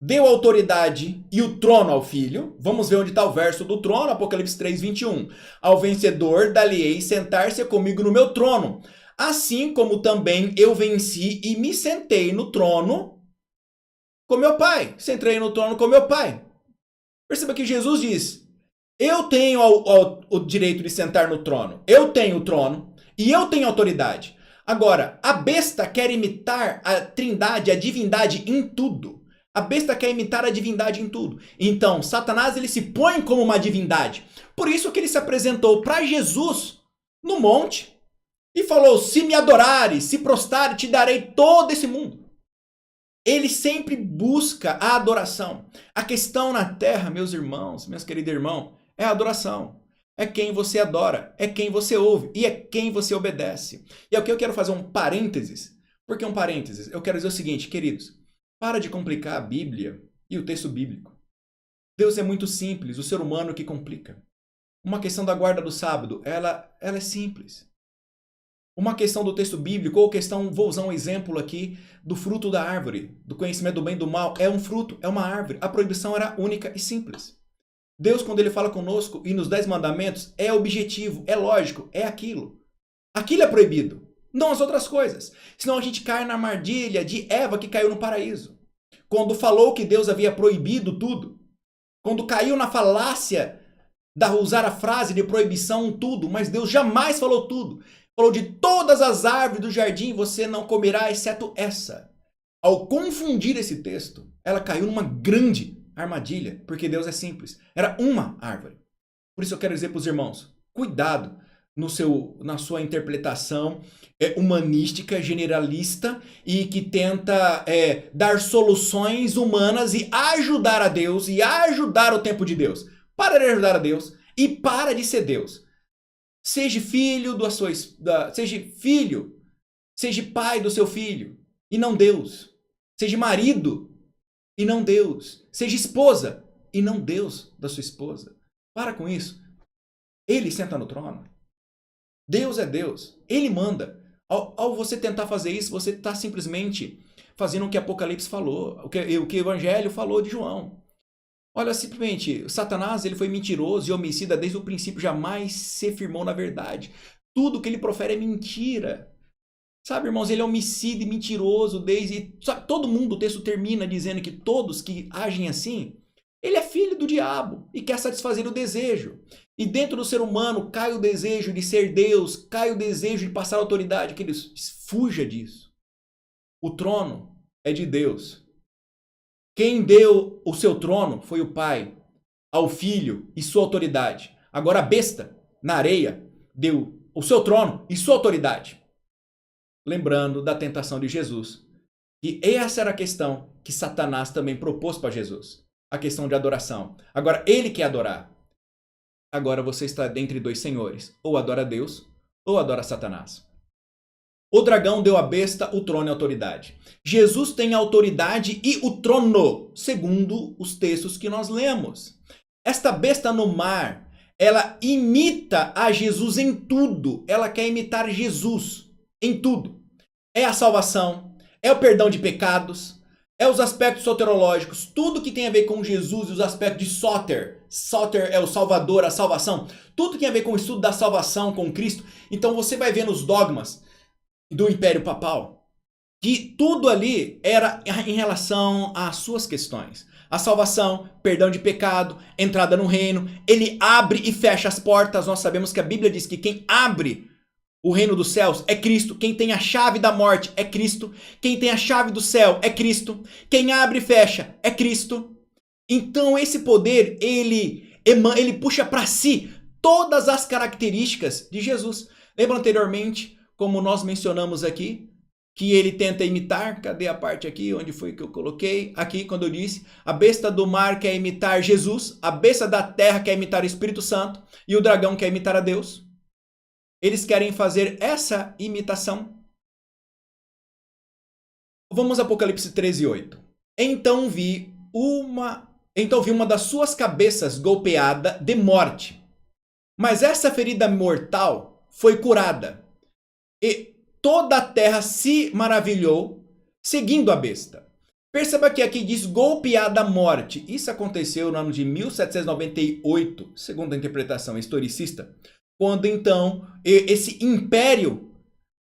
Speaker 1: deu a autoridade e o trono ao Filho, vamos ver onde está o verso do trono, Apocalipse 3, 21. Ao vencedor dar-lhe-ei sentar-se comigo no meu trono, assim como também eu venci e me sentei no trono com meu Pai. Sentei no trono com meu Pai. Perceba que Jesus diz, eu tenho o direito de sentar no trono. Eu tenho o trono e eu tenho autoridade. Agora, a besta quer imitar a Trindade, a divindade em tudo. A besta quer imitar a divindade em tudo. Então, Satanás ele se põe como uma divindade. Por isso que ele se apresentou para Jesus no monte e falou, se me adorares, se prostrares, te darei todo esse mundo. Ele sempre busca a adoração. A questão na terra, meus irmãos, meus queridos irmãos, é a adoração. É quem você adora, é quem você ouve e é quem você obedece. E aqui eu quero fazer um parênteses. Por que um parênteses? Eu quero dizer o seguinte, queridos. Para de complicar a Bíblia e o texto bíblico. Deus é muito simples, o ser humano que complica. Uma questão da guarda do sábado, ela é simples. Uma questão do texto bíblico, ou questão, vou usar um exemplo aqui, do fruto da árvore, do conhecimento do bem e do mal, é um fruto, é uma árvore. A proibição era única e simples. Deus, quando ele fala conosco e nos 10 mandamentos, é objetivo, é lógico, é aquilo. Aquilo é proibido, não as outras coisas. Senão a gente cai na armadilha de Eva que caiu no paraíso. Quando falou que Deus havia proibido tudo, quando caiu na falácia usar a frase de proibição tudo, mas Deus jamais falou tudo. Falou de todas as árvores do jardim você não comerá, exceto essa. Ao confundir esse texto, ela caiu numa grande armadilha, porque Deus é simples. Era uma árvore. Por isso eu quero dizer para os irmãos, cuidado na sua interpretação humanística, generalista e que tenta dar soluções humanas e ajudar a Deus e ajudar o tempo de Deus. Para de ajudar a Deus e para de ser Deus. Seja filho seja pai do seu filho e não Deus. Seja marido e não Deus. Seja esposa e não Deus da sua esposa. Para com isso. Ele senta no trono. Deus é Deus. Ele manda. Ao você tentar fazer isso, você está simplesmente fazendo o que Apocalipse falou, o que o Evangelho falou de João. Olha, simplesmente, Satanás ele foi mentiroso e homicida desde o princípio, jamais se firmou na verdade. Tudo que ele profere é mentira. Sabe, irmãos, ele é homicida e mentiroso desde... Sabe, todo mundo, o texto termina dizendo que todos que agem assim, ele é filho do diabo e quer satisfazer o desejo. E dentro do ser humano cai o desejo de ser Deus, cai o desejo de passar autoridade, que ele fuja disso. O trono é de Deus. Quem deu o seu trono foi o Pai, ao Filho e sua autoridade. Agora a besta, na areia, deu o seu trono e sua autoridade. Lembrando da tentação de Jesus. E essa era a questão que Satanás também propôs para Jesus. A questão de adoração. Agora ele quer adorar. Agora você está dentre dois senhores. Ou adora Deus, ou adora Satanás. O dragão deu à besta o trono e a autoridade. Jesus tem a autoridade e o trono, segundo os textos que nós lemos. Esta besta no mar, ela imita a Jesus em tudo. Ela quer imitar Jesus em tudo. É a salvação, é o perdão de pecados, é os aspectos soterológicos, tudo que tem a ver com Jesus e os aspectos de Soter. Soter é o Salvador, a salvação. Tudo que tem a ver com o estudo da salvação, com Cristo. Então você vai ver nos dogmas do Império Papal, que tudo ali era em relação às suas questões. A salvação, perdão de pecado, entrada no reino. Ele abre e fecha as portas. Nós sabemos que a Bíblia diz que quem abre o reino dos céus é Cristo. Quem tem a chave da morte é Cristo. Quem tem a chave do céu é Cristo. Quem abre e fecha é Cristo. Então esse poder, ele puxa para si todas as características de Jesus. Lembra anteriormente, como nós mencionamos aqui, que ele tenta imitar, cadê a parte aqui, onde foi que eu coloquei? Aqui, quando eu disse, a besta do mar quer imitar Jesus, a besta da terra quer imitar o Espírito Santo, e o dragão quer imitar a Deus. Eles querem fazer essa imitação. Vamos a Apocalipse 13:8. Então vi uma das suas cabeças golpeada de morte, mas essa ferida mortal foi curada. E toda a terra se maravilhou, seguindo a besta. Perceba que aqui diz golpeada a morte. Isso aconteceu no ano de 1798, segundo a interpretação historicista, quando então esse império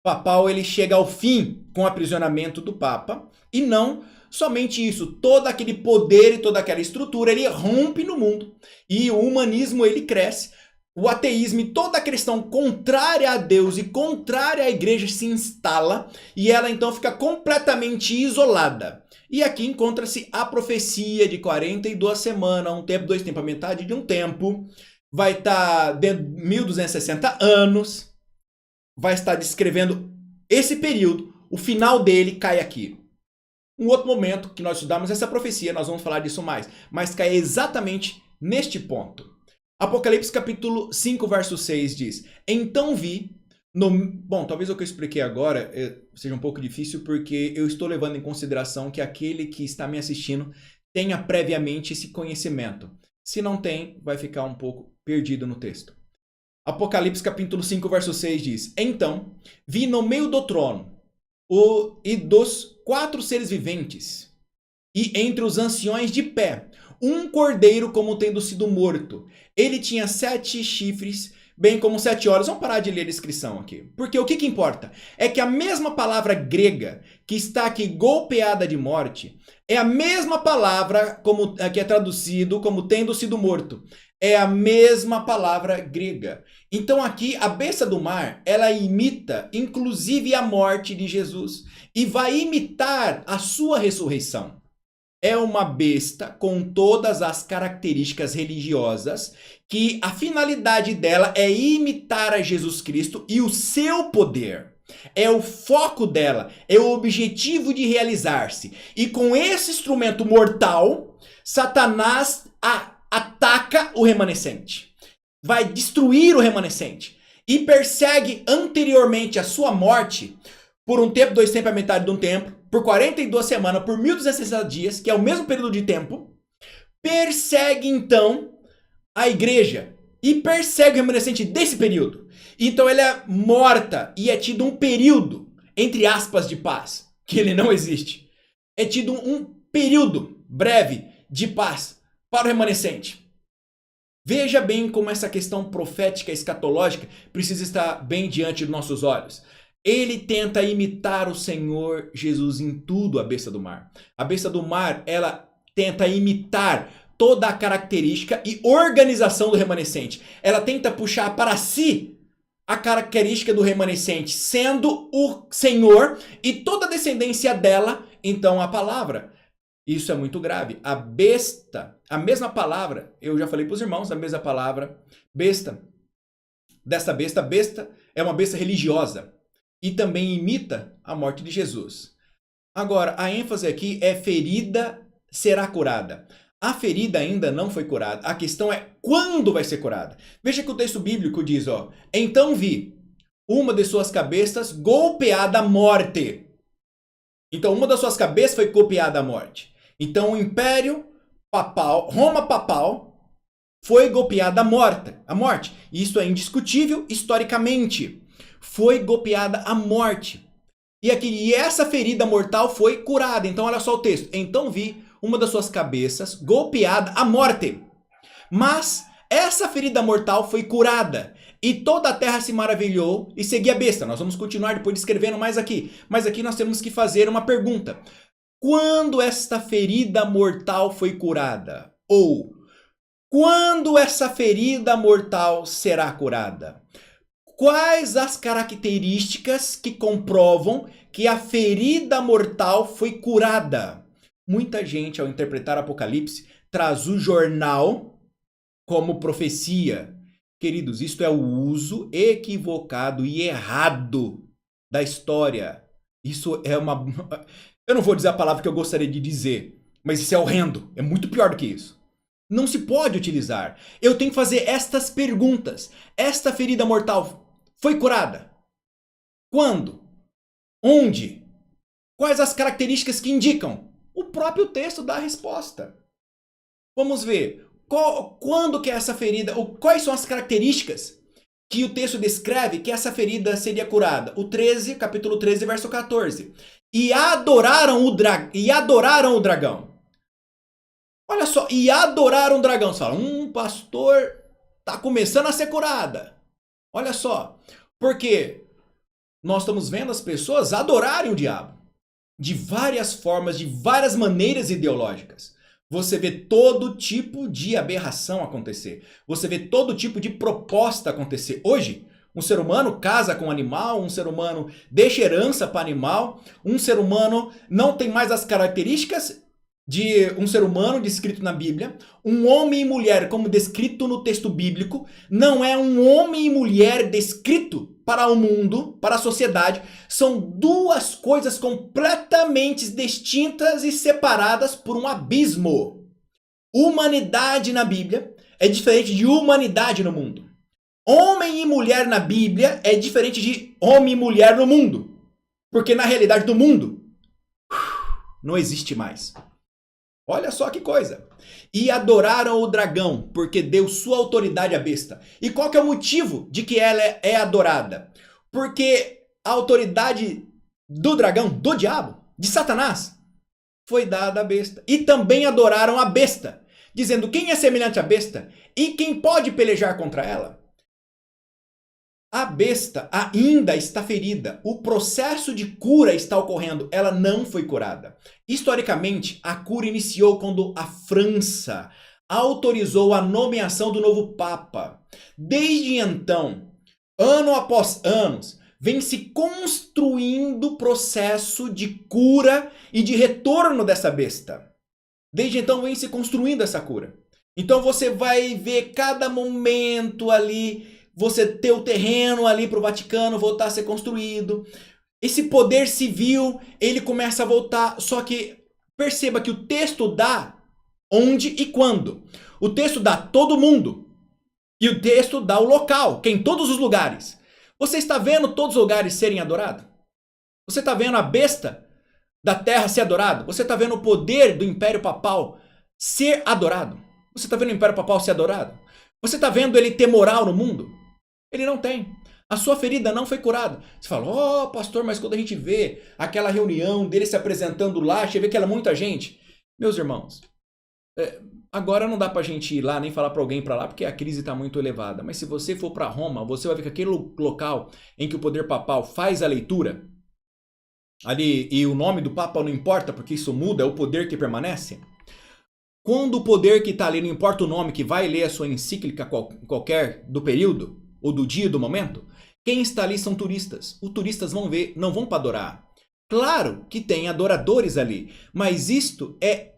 Speaker 1: papal ele chega ao fim com o aprisionamento do Papa. E não somente isso, todo aquele poder e toda aquela estrutura ele rompe no mundo. E o humanismo ele cresce. O ateísmo e toda a questão contrária a Deus e contrária à igreja se instala e ela então fica completamente isolada. E aqui encontra-se a profecia de 42 semanas, um tempo, dois tempos, a metade de um tempo. Vai estar dentro de 1260 anos. Vai estar descrevendo esse período. O final dele cai aqui. Um outro momento que nós estudamos essa profecia, nós vamos falar disso mais. Mas cai exatamente neste ponto. Apocalipse capítulo 5, verso 6 diz: Então vi... Bom, talvez o que eu expliquei agora seja um pouco difícil, porque eu estou levando em consideração que aquele que está me assistindo tenha previamente esse conhecimento. Se não tem, vai ficar um pouco perdido no texto. Apocalipse capítulo 5, verso 6 diz: Então vi no meio do trono e dos 4 seres viventes, e entre os anciões de pé, um cordeiro como tendo sido morto. Ele tinha 7 chifres, bem como 7 olhos. Vamos parar de ler a descrição aqui. Porque o que importa é que a mesma palavra grega que está aqui, golpeada de morte, é a mesma palavra que é traduzido como tendo sido morto. É a mesma palavra grega. Então aqui a besta do mar, ela imita inclusive a morte de Jesus e vai imitar a sua ressurreição. É uma besta com todas as características religiosas que a finalidade dela é imitar a Jesus Cristo e o seu poder. É o foco dela, é o objetivo de realizar-se. E com esse instrumento mortal, Satanás ataca o remanescente. Vai destruir o remanescente. E persegue anteriormente a sua morte por um tempo, 2 tempos, a metade de um tempo, por 42 semanas, por 1260 dias, que é o mesmo período de tempo, persegue então a igreja e persegue o remanescente desse período. Então ela é morta e é tido um período, entre aspas, de paz, que ele não existe. É tido um período breve de paz para o remanescente. Veja bem como essa questão profética escatológica precisa estar bem diante dos nossos olhos. Ele tenta imitar o Senhor Jesus em tudo, a besta do mar. A besta do mar, ela tenta imitar toda a característica e organização do remanescente. Ela tenta puxar para si a característica do remanescente, sendo o Senhor e toda a descendência dela, então a palavra. Isso é muito grave. A besta, a mesma palavra, eu já falei para os irmãos, a mesma palavra, besta. Dessa besta, besta é uma besta religiosa. E também imita a morte de Jesus. Agora, a ênfase aqui é ferida será curada. A ferida ainda não foi curada. A questão é quando vai ser curada. Veja que o texto bíblico diz, ó, então vi uma de suas cabeças golpeada à morte. Então, uma das suas cabeças foi golpeada à morte. Então, o Império Papal, Roma Papal, foi golpeada à morte. Isso é indiscutível historicamente. Foi golpeada à morte. E essa ferida mortal foi curada. Então olha só o texto. Então vi uma das suas cabeças golpeada à morte. Mas essa ferida mortal foi curada. E toda a terra se maravilhou e seguia a besta. Nós vamos continuar depois descrevendo mais aqui. Mas aqui nós temos que fazer uma pergunta. Quando esta ferida mortal foi curada? Ou quando essa ferida mortal será curada? Quais as características que comprovam que a ferida mortal foi curada? Muita gente, ao interpretar Apocalipse, traz o jornal como profecia. Queridos, isto é o uso equivocado e errado da história. Isso é uma... Eu não vou dizer a palavra que eu gostaria de dizer, mas isso é horrendo. É muito pior do que isso. Não se pode utilizar. Eu tenho que fazer estas perguntas. Esta ferida mortal foi curada? Quando? Onde? Quais as características que indicam? O próprio texto dá a resposta. Vamos ver. Quando que é essa ferida? Quais são as características que o texto descreve que essa ferida seria curada? O 13, capítulo 13, verso 14. E adoraram o dragão. Olha só, e adoraram o dragão. Você fala, pastor, tá começando a ser curada. Olha só, porque nós estamos vendo as pessoas adorarem o diabo. De várias formas, de várias maneiras ideológicas. Você vê todo tipo de aberração acontecer. Você vê todo tipo de proposta acontecer. Hoje, um ser humano casa com um animal, um ser humano deixa herança para animal, um ser humano não tem mais as características de um ser humano descrito na Bíblia. Um homem e mulher, como descrito no texto bíblico, não é um homem e mulher descrito para o mundo, para a sociedade. São duas coisas completamente distintas e separadas por um abismo. Humanidade na Bíblia é diferente de humanidade no mundo. Homem e mulher na Bíblia é diferente de homem e mulher no mundo. Porque na realidade do mundo, não existe mais. Olha só que coisa. E adoraram o dragão, porque deu sua autoridade à besta. E qual que é o motivo de que ela é adorada? Porque a autoridade do dragão, do diabo, de Satanás, foi dada à besta. E também adoraram a besta, dizendo quem é semelhante à besta e quem pode pelejar contra ela. A besta ainda está ferida. O processo de cura está ocorrendo. Ela não foi curada. Historicamente, a cura iniciou quando a França, autorizou a nomeação do novo Papa. Desde então, ano após ano, vem se construindo o processo de cura e de retorno dessa besta. Desde então vem se construindo essa cura. Então você vai ver cada momento ali, você ter o terreno ali para o Vaticano voltar a ser construído. Esse poder civil, ele começa a voltar, só que perceba que o texto dá onde e quando. O texto dá todo mundo. E o texto dá o local, que é em todos os lugares. Você está vendo todos os lugares serem adorados? Você está vendo a besta da terra ser adorado? Você está vendo o poder do Império Papal ser adorado? Você está vendo o Império Papal ser adorado? Você está vendo ele ter moral no mundo? Ele não tem. A sua ferida não foi curada. Você fala, pastor, mas quando a gente vê aquela reunião dele se apresentando lá, a gente vê que era muita gente. Meus irmãos, agora não dá pra gente ir lá, nem falar pra alguém pra lá, porque a crise tá muito elevada. Mas se você for pra Roma, você vai ver que aquele local em que o poder papal faz a leitura, ali, e o nome do papa não importa, porque isso muda, é o poder que permanece. Quando o poder que tá ali, não importa o nome, que vai ler a sua encíclica qualquer do período, ou do dia, do momento, quem está ali são turistas. Os turistas vão ver, não vão para adorar. Claro que tem adoradores ali, mas isto é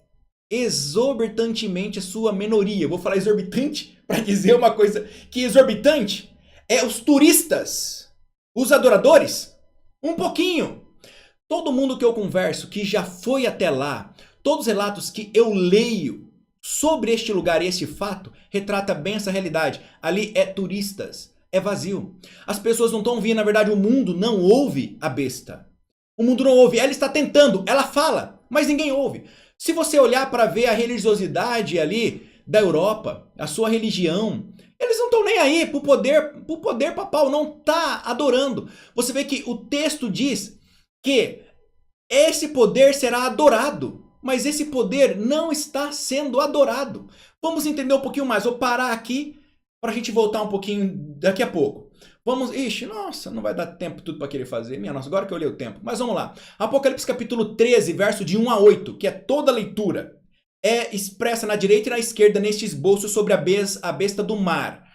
Speaker 1: exorbitantemente a sua minoria. Eu vou falar exorbitante para dizer uma coisa que exorbitante é os turistas, os adoradores, um pouquinho. Todo mundo que eu converso que já foi até lá, todos os relatos que eu leio sobre este lugar e este fato, retrata bem essa realidade. Ali é turistas, é vazio. As pessoas não estão vindo, na verdade o mundo não ouve a besta. O mundo não ouve, ela está tentando, ela fala, mas ninguém ouve. Se você olhar para ver a religiosidade ali da Europa, a sua religião, eles não estão nem aí pro poder papal, não está adorando. Você vê que o texto diz que esse poder será adorado, mas esse poder não está sendo adorado. Vamos entender um pouquinho mais, vou parar aqui para a gente voltar um pouquinho daqui a pouco. Vamos, nossa, não vai dar tempo tudo para querer fazer. Minha nossa, agora que eu olhei o tempo. Mas vamos lá. Apocalipse capítulo 13, verso de 1 a 8, que é toda a leitura, é expressa na direita e na esquerda neste esboço sobre a besta do mar.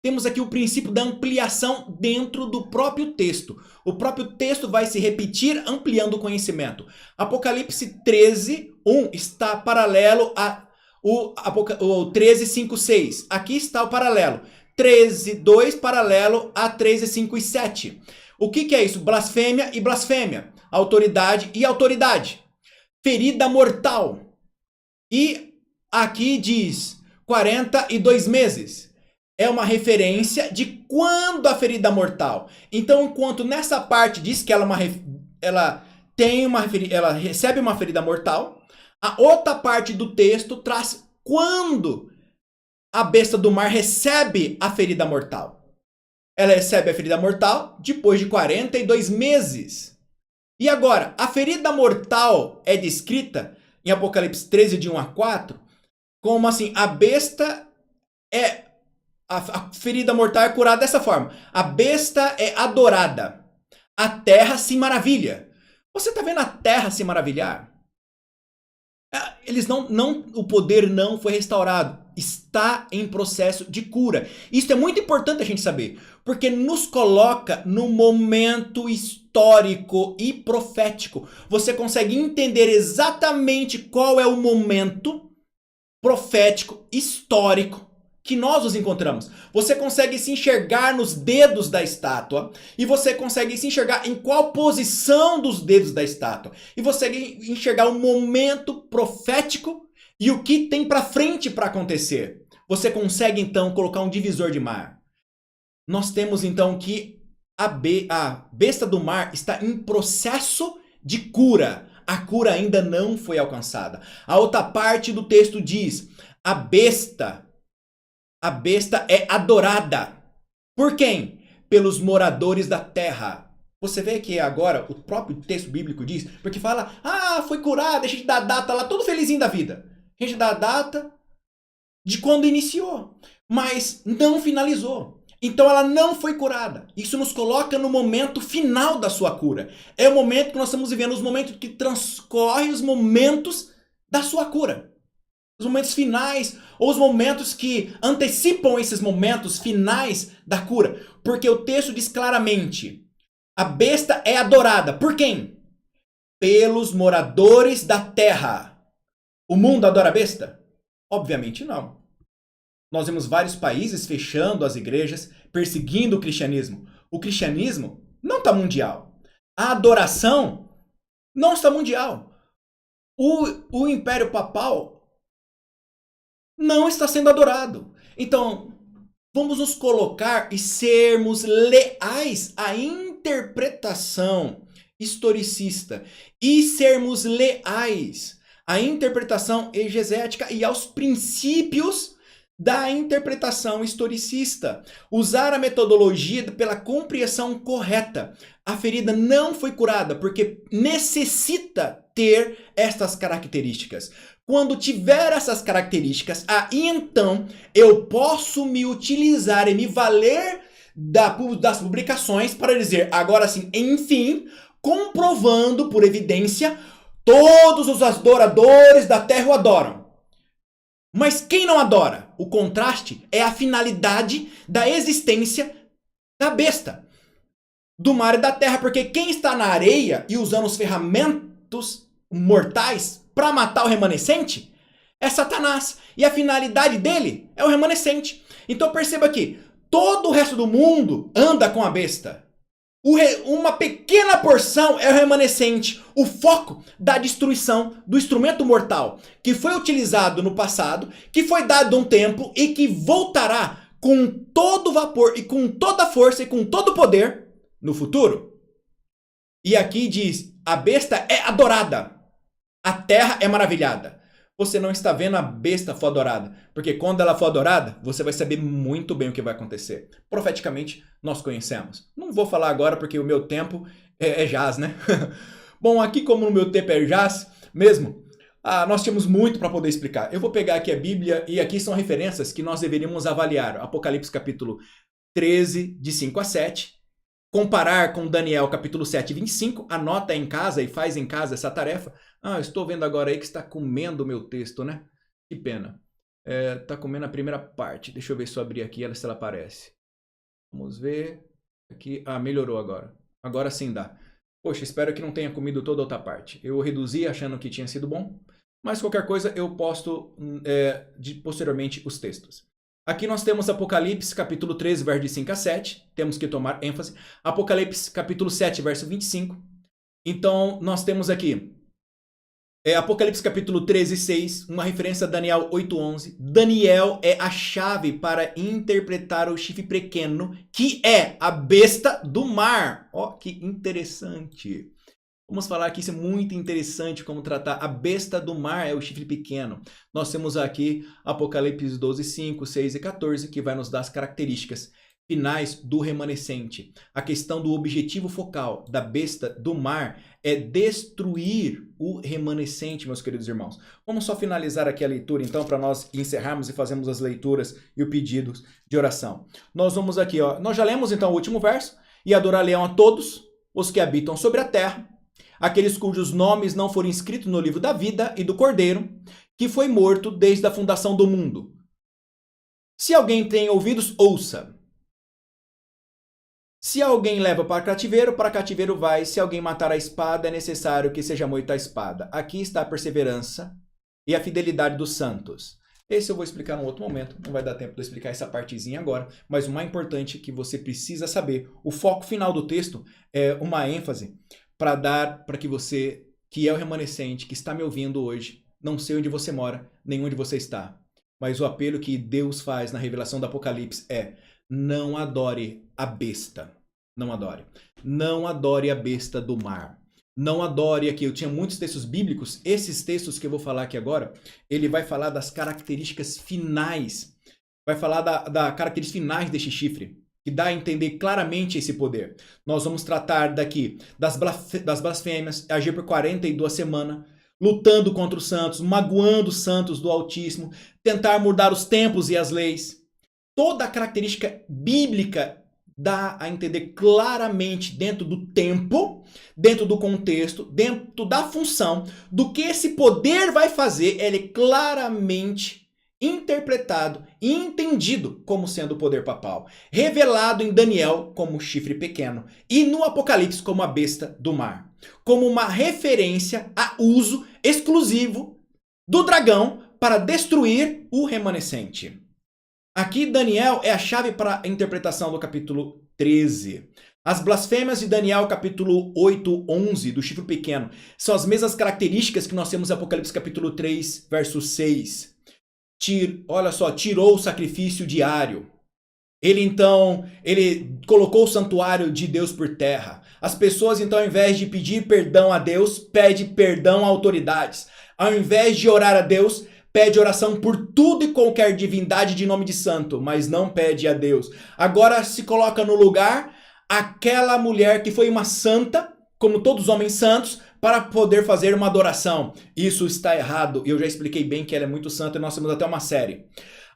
Speaker 1: Temos aqui o princípio da ampliação dentro do próprio texto. O próprio texto vai se repetir ampliando o conhecimento. Apocalipse 13, 1 está paralelo a o 13, 5, 6. Aqui está o paralelo. 13, 2 paralelo a 13, 5 e 7. O que é isso? Blasfêmia e blasfêmia. Autoridade e autoridade. Ferida mortal. E aqui diz 42 meses. É uma referência de quando a ferida mortal. Então, enquanto nessa parte diz que ela recebe uma ferida mortal, a outra parte do texto traz quando a besta do mar recebe a ferida mortal. Ela recebe a ferida mortal depois de 42 meses. E agora, a ferida mortal é descrita em Apocalipse 13, de 1 a 4, como assim, a besta é... A ferida mortal é curada dessa forma. A besta é adorada. A terra se maravilha. Você está vendo a terra se maravilhar? O poder não foi restaurado. Está em processo de cura. Isso é muito importante a gente saber, porque nos coloca no momento histórico e profético. Você consegue entender exatamente qual é o momento profético, histórico, que nós nos encontramos. Você consegue se enxergar nos dedos da estátua e você consegue se enxergar em qual posição dos dedos da estátua. E você consegue enxergar o momento profético e o que tem para frente para acontecer. Você consegue então colocar um divisor de mar. Nós temos então que a besta do mar está em processo de cura. A cura ainda não foi alcançada. A outra parte do texto diz: a besta é adorada. Por quem? Pelos moradores da terra. Você vê que agora o próprio texto bíblico diz, porque fala, foi curada, a gente dá a data lá, todo felizinho da vida. A gente dá a data de quando iniciou, mas não finalizou. Então ela não foi curada. Isso nos coloca no momento final da sua cura. É o momento que nós estamos vivendo, os momentos que transcorrem os momentos da sua cura. Os momentos finais, ou os momentos que antecipam esses momentos finais da cura. Porque o texto diz claramente, a besta é adorada. Por quem? Pelos moradores da terra. O mundo adora a besta? Obviamente não. Nós vemos vários países fechando as igrejas, perseguindo o cristianismo. O cristianismo não está mundial. A adoração não está mundial. O Império Papal não está sendo adorado. Então, vamos nos colocar e sermos leais à interpretação historicista e sermos leais à interpretação exegética e aos princípios da interpretação historicista. Usar a metodologia pela compreensão correta. A ferida não foi curada porque necessita ter estas características. Quando tiver essas características, aí então eu posso me utilizar e me valer das publicações para dizer, agora sim, enfim, comprovando por evidência, todos os adoradores da terra o adoram. Mas quem não adora? O contraste é a finalidade da existência da besta, do mar e da terra, porque quem está na areia e usando os ferramentas mortais para matar o remanescente é Satanás. E a finalidade dele é o remanescente. Então perceba que todo o resto do mundo anda com a besta. Uma pequena porção é o remanescente, o foco da destruição do instrumento mortal, que foi utilizado no passado, que foi dado um tempo e que voltará com todo vapor e com toda força e com todo poder no futuro. E aqui diz, a besta é adorada. A terra é maravilhada. Você não está vendo a besta for adorada. Porque quando ela for adorada, você vai saber muito bem o que vai acontecer. Profeticamente, nós conhecemos. Não vou falar agora porque o meu tempo é jaz, né? Bom, aqui como no meu tempo é jaz mesmo, nós tínhamos muito para poder explicar. Eu vou pegar aqui a Bíblia e aqui são referências que nós deveríamos avaliar. Apocalipse capítulo 13, de 5 a 7. Comparar com Daniel capítulo 7, 25, anota em casa e faz em casa essa tarefa. Estou vendo agora aí que está comendo o meu texto, né? Que pena. Está comendo a primeira parte. Deixa eu ver se eu abrir aqui se ela aparece. Vamos ver. Aqui. Melhorou agora. Agora sim dá. Poxa, espero que não tenha comido toda a outra parte. Eu reduzi achando que tinha sido bom, mas qualquer coisa eu posto posteriormente os textos. Aqui nós temos Apocalipse, capítulo 13, verso de 5 a 7. Temos que tomar ênfase. Apocalipse, capítulo 7, verso 25. Então, nós temos aqui Apocalipse, capítulo 13, 6. Uma referência a Daniel 8, 11. Daniel é a chave para interpretar o chifre pequeno, que é a besta do mar. Ó, que interessante. Vamos falar que isso é muito interessante, como tratar a besta do mar é o chifre pequeno. Nós temos aqui Apocalipse 12, 5, 6 e 14, que vai nos dar as características finais do remanescente. A questão do objetivo focal da besta do mar é destruir o remanescente, meus queridos irmãos. Vamos só finalizar aqui a leitura, então, para nós encerrarmos e fazermos as leituras e os pedidos de oração. Nós vamos aqui, nós já lemos então o último verso. E adorar-lhe-ão a todos os que habitam sobre a terra, aqueles cujos nomes não foram escritos no livro da vida e do Cordeiro, que foi morto desde a fundação do mundo. Se alguém tem ouvidos, ouça. Se alguém leva para cativeiro vai. Se alguém matar a espada, é necessário que seja morto a espada. Aqui está a perseverança e a fidelidade dos santos. Esse eu vou explicar num outro momento. Não vai dar tempo de explicar essa partezinha agora. Mas o mais importante que você precisa saber, o foco final do texto é uma ênfase para dar para que você, que é o remanescente, que está me ouvindo hoje, não sei onde você mora, nem onde você está. Mas o apelo que Deus faz na revelação do Apocalipse é: não adore a besta. Não adore. Não adore a besta do mar. Não adore aqui. Eu tinha muitos textos bíblicos. Esses textos que eu vou falar aqui agora, ele vai falar das características finais. Vai falar da características finais deste chifre, que dá a entender claramente esse poder. Nós vamos tratar daqui das blasfêmias, agir por 42 semanas, lutando contra os santos, magoando os santos do Altíssimo, tentar mudar os tempos e as leis. Toda a característica bíblica dá a entender claramente dentro do tempo, dentro do contexto, dentro da função, do que esse poder vai fazer. Ele é claramente interpretado e entendido como sendo o poder papal, revelado em Daniel como chifre pequeno e no Apocalipse como a besta do mar, como uma referência a uso exclusivo do dragão para destruir o remanescente. Aqui Daniel é a chave para a interpretação do capítulo 13. As blasfêmias de Daniel, capítulo 8, 11, do chifre pequeno, são as mesmas características que nós temos em Apocalipse, capítulo 3, verso 6. Olha só, tirou o sacrifício diário. Ele colocou o santuário de Deus por terra. As pessoas então, ao invés de pedir perdão a Deus, pedem perdão a autoridades. Ao invés de orar a Deus, pede oração por tudo e qualquer divindade de nome de santo, mas não pede a Deus. Agora se coloca no lugar aquela mulher que foi uma santa, como todos os homens santos, para poder fazer uma adoração. Isso está errado. Eu já expliquei bem que ela é muito santa e nós temos até uma série.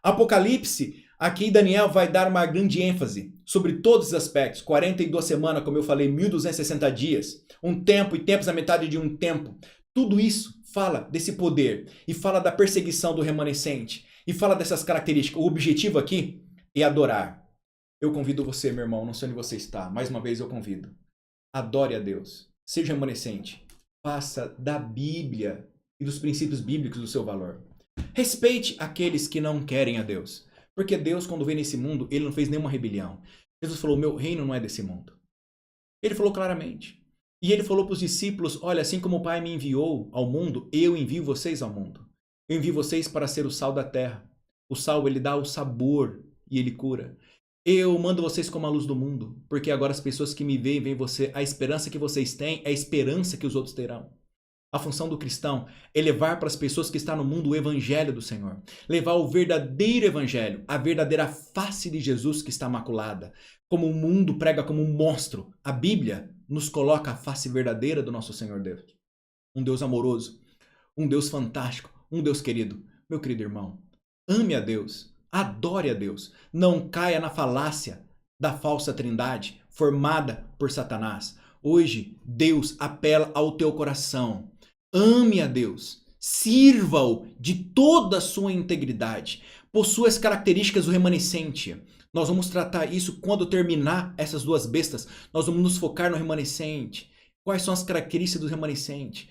Speaker 1: Apocalipse, aqui Daniel vai dar uma grande ênfase sobre todos os aspectos. 42 semanas, como eu falei, 1260 dias. Um tempo e tempos na metade de um tempo. Tudo isso fala desse poder e fala da perseguição do remanescente e fala dessas características. O objetivo aqui é adorar. Eu convido você, meu irmão, não sei onde você está, mais uma vez eu convido. Adore a Deus, seja remanescente, faça da Bíblia e dos princípios bíblicos o seu valor. Respeite aqueles que não querem a Deus, porque Deus, quando veio nesse mundo, ele não fez nenhuma rebelião. Jesus falou, meu reino não é desse mundo. Ele falou claramente. E ele falou para os discípulos, olha, assim como o Pai me enviou ao mundo, eu envio vocês ao mundo. Eu envio vocês para ser o sal da terra. O sal, ele dá o sabor e ele cura. Eu mando vocês como a luz do mundo, porque agora as pessoas que me veem, veem você. A esperança que vocês têm é a esperança que os outros terão. A função do cristão é levar para as pessoas que estão no mundo o evangelho do Senhor. Levar o verdadeiro evangelho, a verdadeira face de Jesus que está maculada. Como o mundo prega como um monstro, a Bíblia nos coloca a face verdadeira do nosso Senhor Deus. Um Deus amoroso, um Deus fantástico, um Deus querido. Meu querido irmão, ame a Deus, adore a Deus. Não caia na falácia da falsa trindade formada por Satanás. Hoje, Deus apela ao teu coração. Ame a Deus, sirva-o de toda a sua integridade. Possua as características do remanescente. Nós vamos tratar isso quando terminar essas duas bestas. Nós vamos nos focar no remanescente. Quais são as características do remanescente?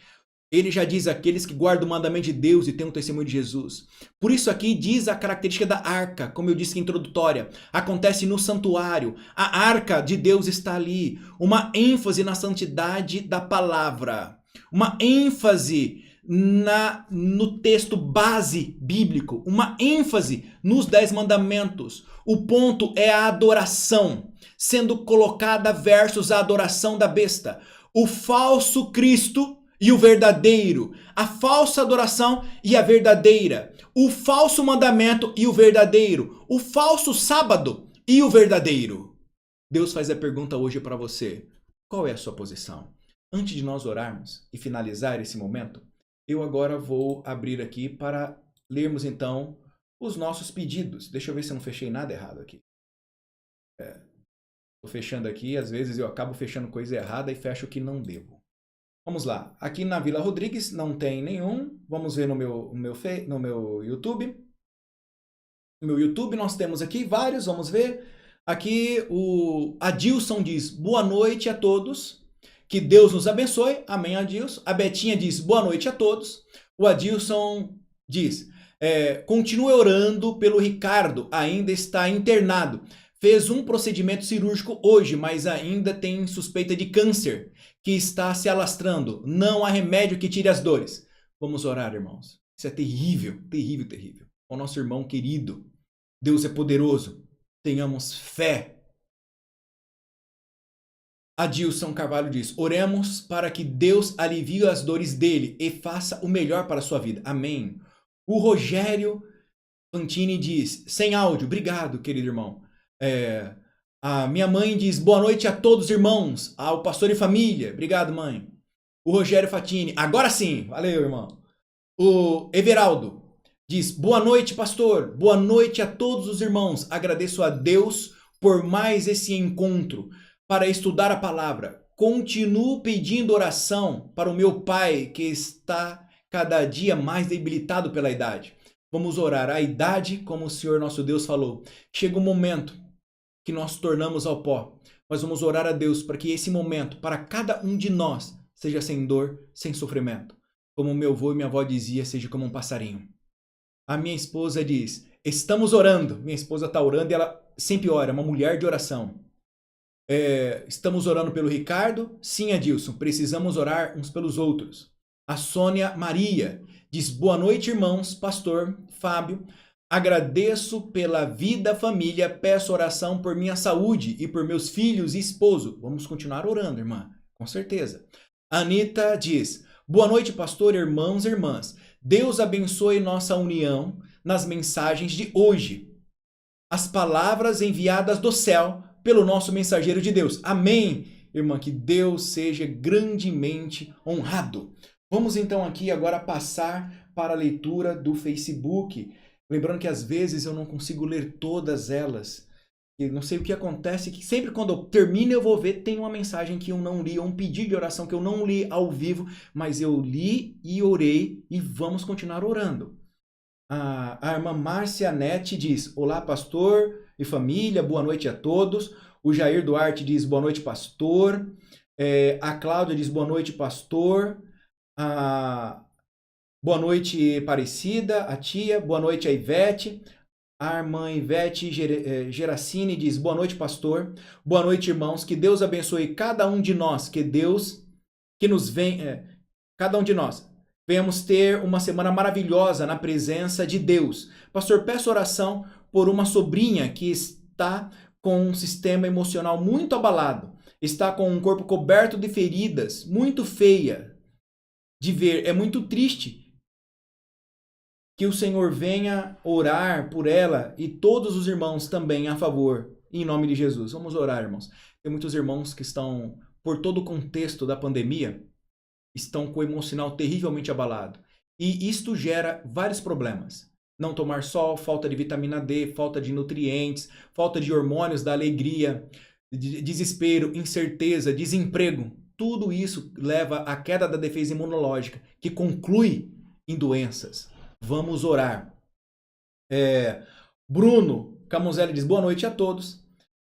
Speaker 1: Ele já diz aqueles que guardam o mandamento de Deus e têm o testemunho de Jesus. Por isso aqui diz a característica da arca, como eu disse que é introdutória. Acontece no santuário. A arca de Deus está ali. Uma ênfase na santidade da palavra. Uma ênfase no texto base bíblico. Uma ênfase nos 10 mandamentos. O ponto é a adoração, sendo colocada versus a adoração da besta. O falso Cristo e o verdadeiro. A falsa adoração e a verdadeira. O falso mandamento e o verdadeiro. O falso sábado e o verdadeiro. Deus faz a pergunta hoje para você. Qual é a sua posição? Antes de nós orarmos e finalizar esse momento, eu agora vou abrir aqui para lermos então os nossos pedidos. Deixa eu ver se eu não fechei nada errado aqui. Estou fechando aqui, às vezes eu acabo fechando coisa errada e fecho o que não devo. Vamos lá. Aqui na Vila Rodrigues não tem nenhum. Vamos ver no meu YouTube. No meu YouTube nós temos aqui vários, vamos ver. Aqui o Adilson diz, boa noite a todos. Que Deus nos abençoe. Amém, Adilson. A Betinha diz, boa noite a todos. O Adilson diz, continue orando pelo Ricardo, ainda está internado. Fez um procedimento cirúrgico hoje, mas ainda tem suspeita de câncer que está se alastrando. Não há remédio que tire as dores. Vamos orar, irmãos. Isso é terrível, terrível, terrível. O nosso irmão querido, Deus é poderoso. Tenhamos fé. Adilson Carvalho diz, oremos para que Deus alivie as dores dele e faça o melhor para a sua vida. Amém. O Rogério Fantini diz, sem áudio, obrigado, querido irmão. A minha mãe diz, boa noite a todos, irmãos, ao pastor e família. Obrigado, mãe. O Rogério Fatini, agora sim, valeu, irmão. O Everaldo diz, boa noite, pastor. Boa noite a todos os irmãos. Agradeço a Deus por mais esse encontro para estudar a palavra. Continuo pedindo oração para o meu pai, que está cada dia mais debilitado pela idade. Vamos orar. A idade, como o Senhor nosso Deus falou, chega um momento que nós tornamos ao pó. Mas vamos orar a Deus para que esse momento, para cada um de nós, seja sem dor, sem sofrimento. Como meu avô e minha avó dizia, seja como um passarinho. A minha esposa diz, estamos orando. Minha esposa está orando e ela sempre ora, é uma mulher de oração. Estamos orando pelo Ricardo? Sim, Adilson, precisamos orar uns pelos outros. A Sônia Maria diz, boa noite, irmãos, pastor Fábio. Agradeço pela vida, família, peço oração por minha saúde e por meus filhos e esposo. Vamos continuar orando, irmã, com certeza. Anitta diz, boa noite, pastor, irmãos e irmãs. Deus abençoe nossa união nas mensagens de hoje. As palavras enviadas do céu pelo nosso mensageiro de Deus. Amém, irmã, que Deus seja grandemente honrado. Vamos então aqui agora passar para a leitura do Facebook. Lembrando que às vezes eu não consigo ler todas elas. Eu não sei o que acontece, que sempre quando eu termino eu vou ver, tem uma mensagem que eu não li, ou um pedido de oração que eu não li ao vivo, mas eu li e orei e vamos continuar orando. A irmã Márcia Nete diz, olá pastor e família, boa noite a todos. O Jair Duarte diz, boa noite pastor. A Cláudia diz, boa noite pastor. Boa noite Aparecida, a tia. Boa noite a Ivete. A irmã Ivete Geracini diz, boa noite pastor. Boa noite irmãos, que Deus abençoe cada um de nós, cada um de nós. Venhamos ter uma semana maravilhosa na presença de Deus. Pastor, peço oração por uma sobrinha que está com um sistema emocional muito abalado. Está com um corpo coberto de feridas, muito feia de ver. É muito triste. Que o Senhor venha orar por ela e todos os irmãos também a favor, em nome de Jesus. Vamos orar, irmãos. Tem muitos irmãos que estão, por todo o contexto da pandemia, estão com o emocional terrivelmente abalado. E isto gera vários problemas. Não tomar sol, falta de vitamina D, falta de nutrientes, falta de hormônios da alegria, desespero, incerteza, desemprego. Tudo isso leva à queda da defesa imunológica, que conclui em doenças. Vamos orar. Bruno Camuzelli diz, boa noite a todos.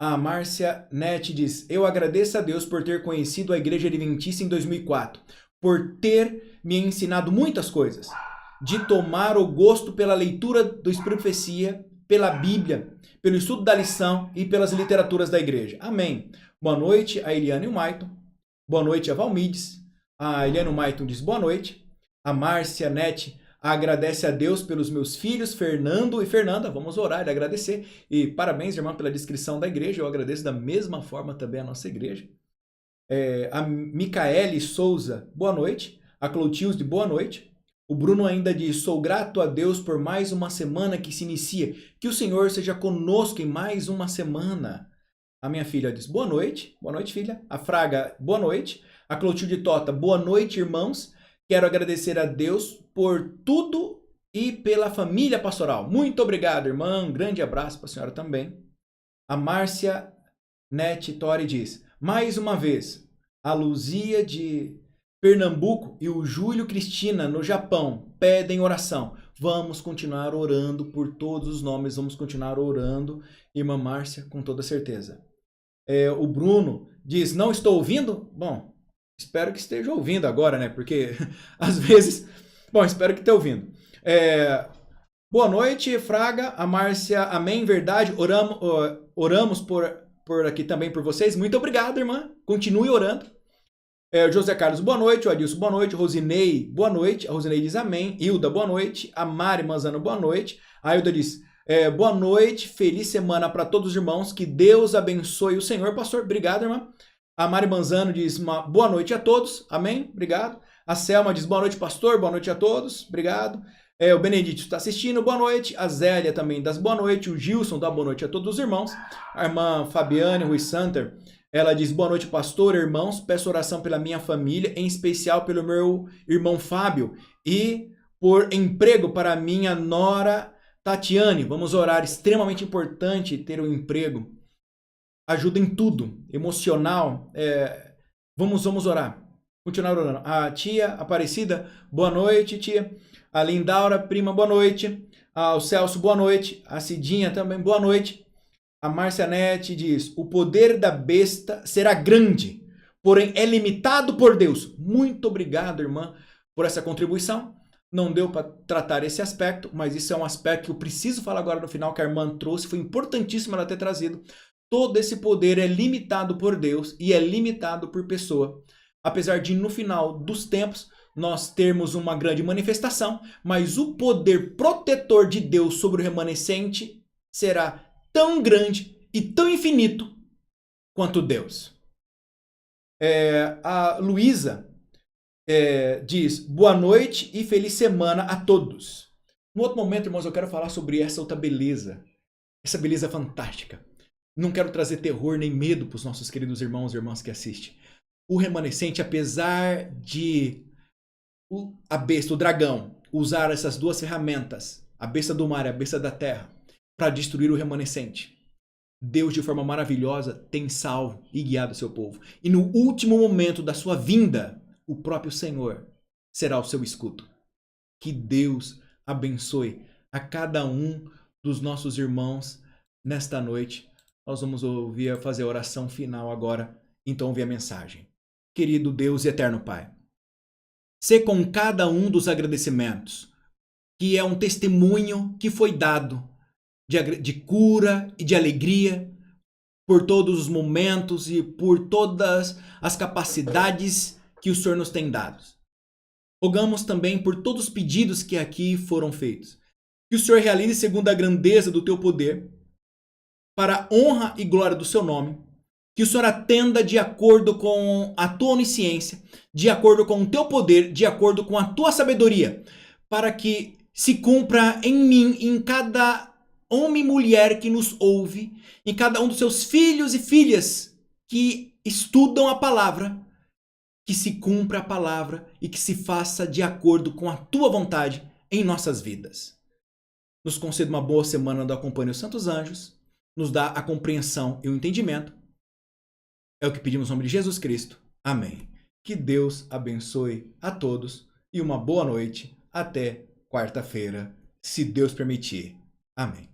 Speaker 1: A Márcia Nete diz, eu agradeço a Deus por ter conhecido a Igreja Adventista em 2004, por ter me ensinado muitas coisas, de tomar o gosto pela leitura do Espírito de Profecia, pela Bíblia, pelo estudo da lição e pelas literaturas da igreja. Amém. Boa noite a Eliane e o Maiton. Boa noite a Valmides. A Eliane e o Maiton diz boa noite. A Márcia Nete agradece a Deus pelos meus filhos, Fernando e Fernanda. Vamos orar e agradecer. E parabéns, irmã, pela descrição da igreja. Eu agradeço da mesma forma também a nossa igreja. A Micaele Souza, boa noite. A Clotilde, boa noite. O Bruno ainda diz, sou grato a Deus por mais uma semana que se inicia. Que o Senhor seja conosco em mais uma semana. A minha filha diz, boa noite. Boa noite, filha. A Fraga, boa noite. A Clotilde Tota, boa noite, irmãos. Quero agradecer a Deus por tudo e pela família pastoral. Muito obrigado, irmã. Um grande abraço para a senhora também. A Márcia Nete Tori diz, mais uma vez, a Luzia de Pernambuco e o Júlio Cristina no Japão pedem oração. Vamos continuar orando por todos os nomes. Vamos continuar orando, irmã Márcia, com toda certeza. O Bruno diz, não estou ouvindo? Bom, espero que esteja ouvindo agora, né? Porque às vezes... Bom, espero que esteja ouvindo. Boa noite, Fraga. A Márcia, amém, verdade. Oramos por aqui também por vocês. Muito obrigado, irmã. Continue orando. O José Carlos, boa noite. O Adilson, boa noite. Rosinei, boa noite. A Rosinei diz amém. Hilda, boa noite. A Mari Manzano, boa noite. A Hilda diz, boa noite. Feliz semana para todos os irmãos. Que Deus abençoe o Senhor. Pastor, obrigado, irmã. A Mari Manzano diz boa noite a todos. Amém? Obrigado. A Selma diz boa noite, pastor. Boa noite a todos. Obrigado. O Benedito está assistindo. Boa noite. A Zélia também dá boa noite. O Gilson dá boa noite a todos os irmãos. A irmã Fabiane Rui Santer, ela diz boa noite, pastor, irmãos. Peço oração pela minha família, em especial pelo meu irmão Fábio e por emprego para minha nora Tatiane. Vamos orar. Extremamente importante ter um emprego.
Speaker 2: ajuda em tudo, emocional. Vamos orar. Continuar orando. A tia Aparecida, boa noite, tia. A Lindaura, prima, boa noite. O Celso, boa noite. A Cidinha também, boa noite. A Márcia Nete diz: o poder da besta será grande, porém é limitado por Deus. Muito obrigado, irmã, por essa contribuição. Não deu para tratar esse aspecto, mas isso é um aspecto que eu preciso falar agora no final, que a irmã trouxe. Foi importantíssimo ela ter trazido. Todo esse poder é limitado por Deus e é limitado por pessoa. Apesar de, no final dos tempos, nós termos uma grande manifestação, mas o poder protetor de Deus sobre o remanescente será tão grande e tão infinito quanto Deus. A Luísa diz: boa noite e feliz semana a todos. No outro momento, irmãos, eu quero falar sobre essa outra beleza. Essa beleza fantástica. Não quero trazer terror nem medo para os nossos queridos irmãos e irmãs que assistem. O remanescente, apesar de a besta, o dragão, usar essas duas ferramentas, a besta do mar e a besta da terra, para destruir o remanescente, Deus, de forma maravilhosa, tem salvo e guiado o seu povo. E no último momento da sua vinda, o próprio Senhor será o seu escudo. Que Deus abençoe a cada um dos nossos irmãos nesta noite. Nós vamos fazer a oração final agora, então ouvir a mensagem. Querido Deus e eterno Pai, sê com cada um dos agradecimentos, que é um testemunho que foi dado de cura e de alegria por todos os momentos e por todas as capacidades que o Senhor nos tem dado. Rogamos também por todos os pedidos que aqui foram feitos. Que o Senhor realize segundo a grandeza do teu poder, para a honra e glória do seu nome. Que o Senhor atenda de acordo com a tua onisciência, de acordo com o teu poder, de acordo com a tua sabedoria, para que se cumpra em mim, em cada homem e mulher que nos ouve, em cada um dos seus filhos e filhas que estudam a palavra, que se cumpra a palavra e que se faça de acordo com a tua vontade em nossas vidas. Nos conceda uma boa semana da Companhia dos Santos Anjos, nos dá a compreensão e o entendimento. É o que pedimos no nome de Jesus Cristo. Amém. Que Deus abençoe a todos e uma boa noite até quarta-feira, se Deus permitir. Amém.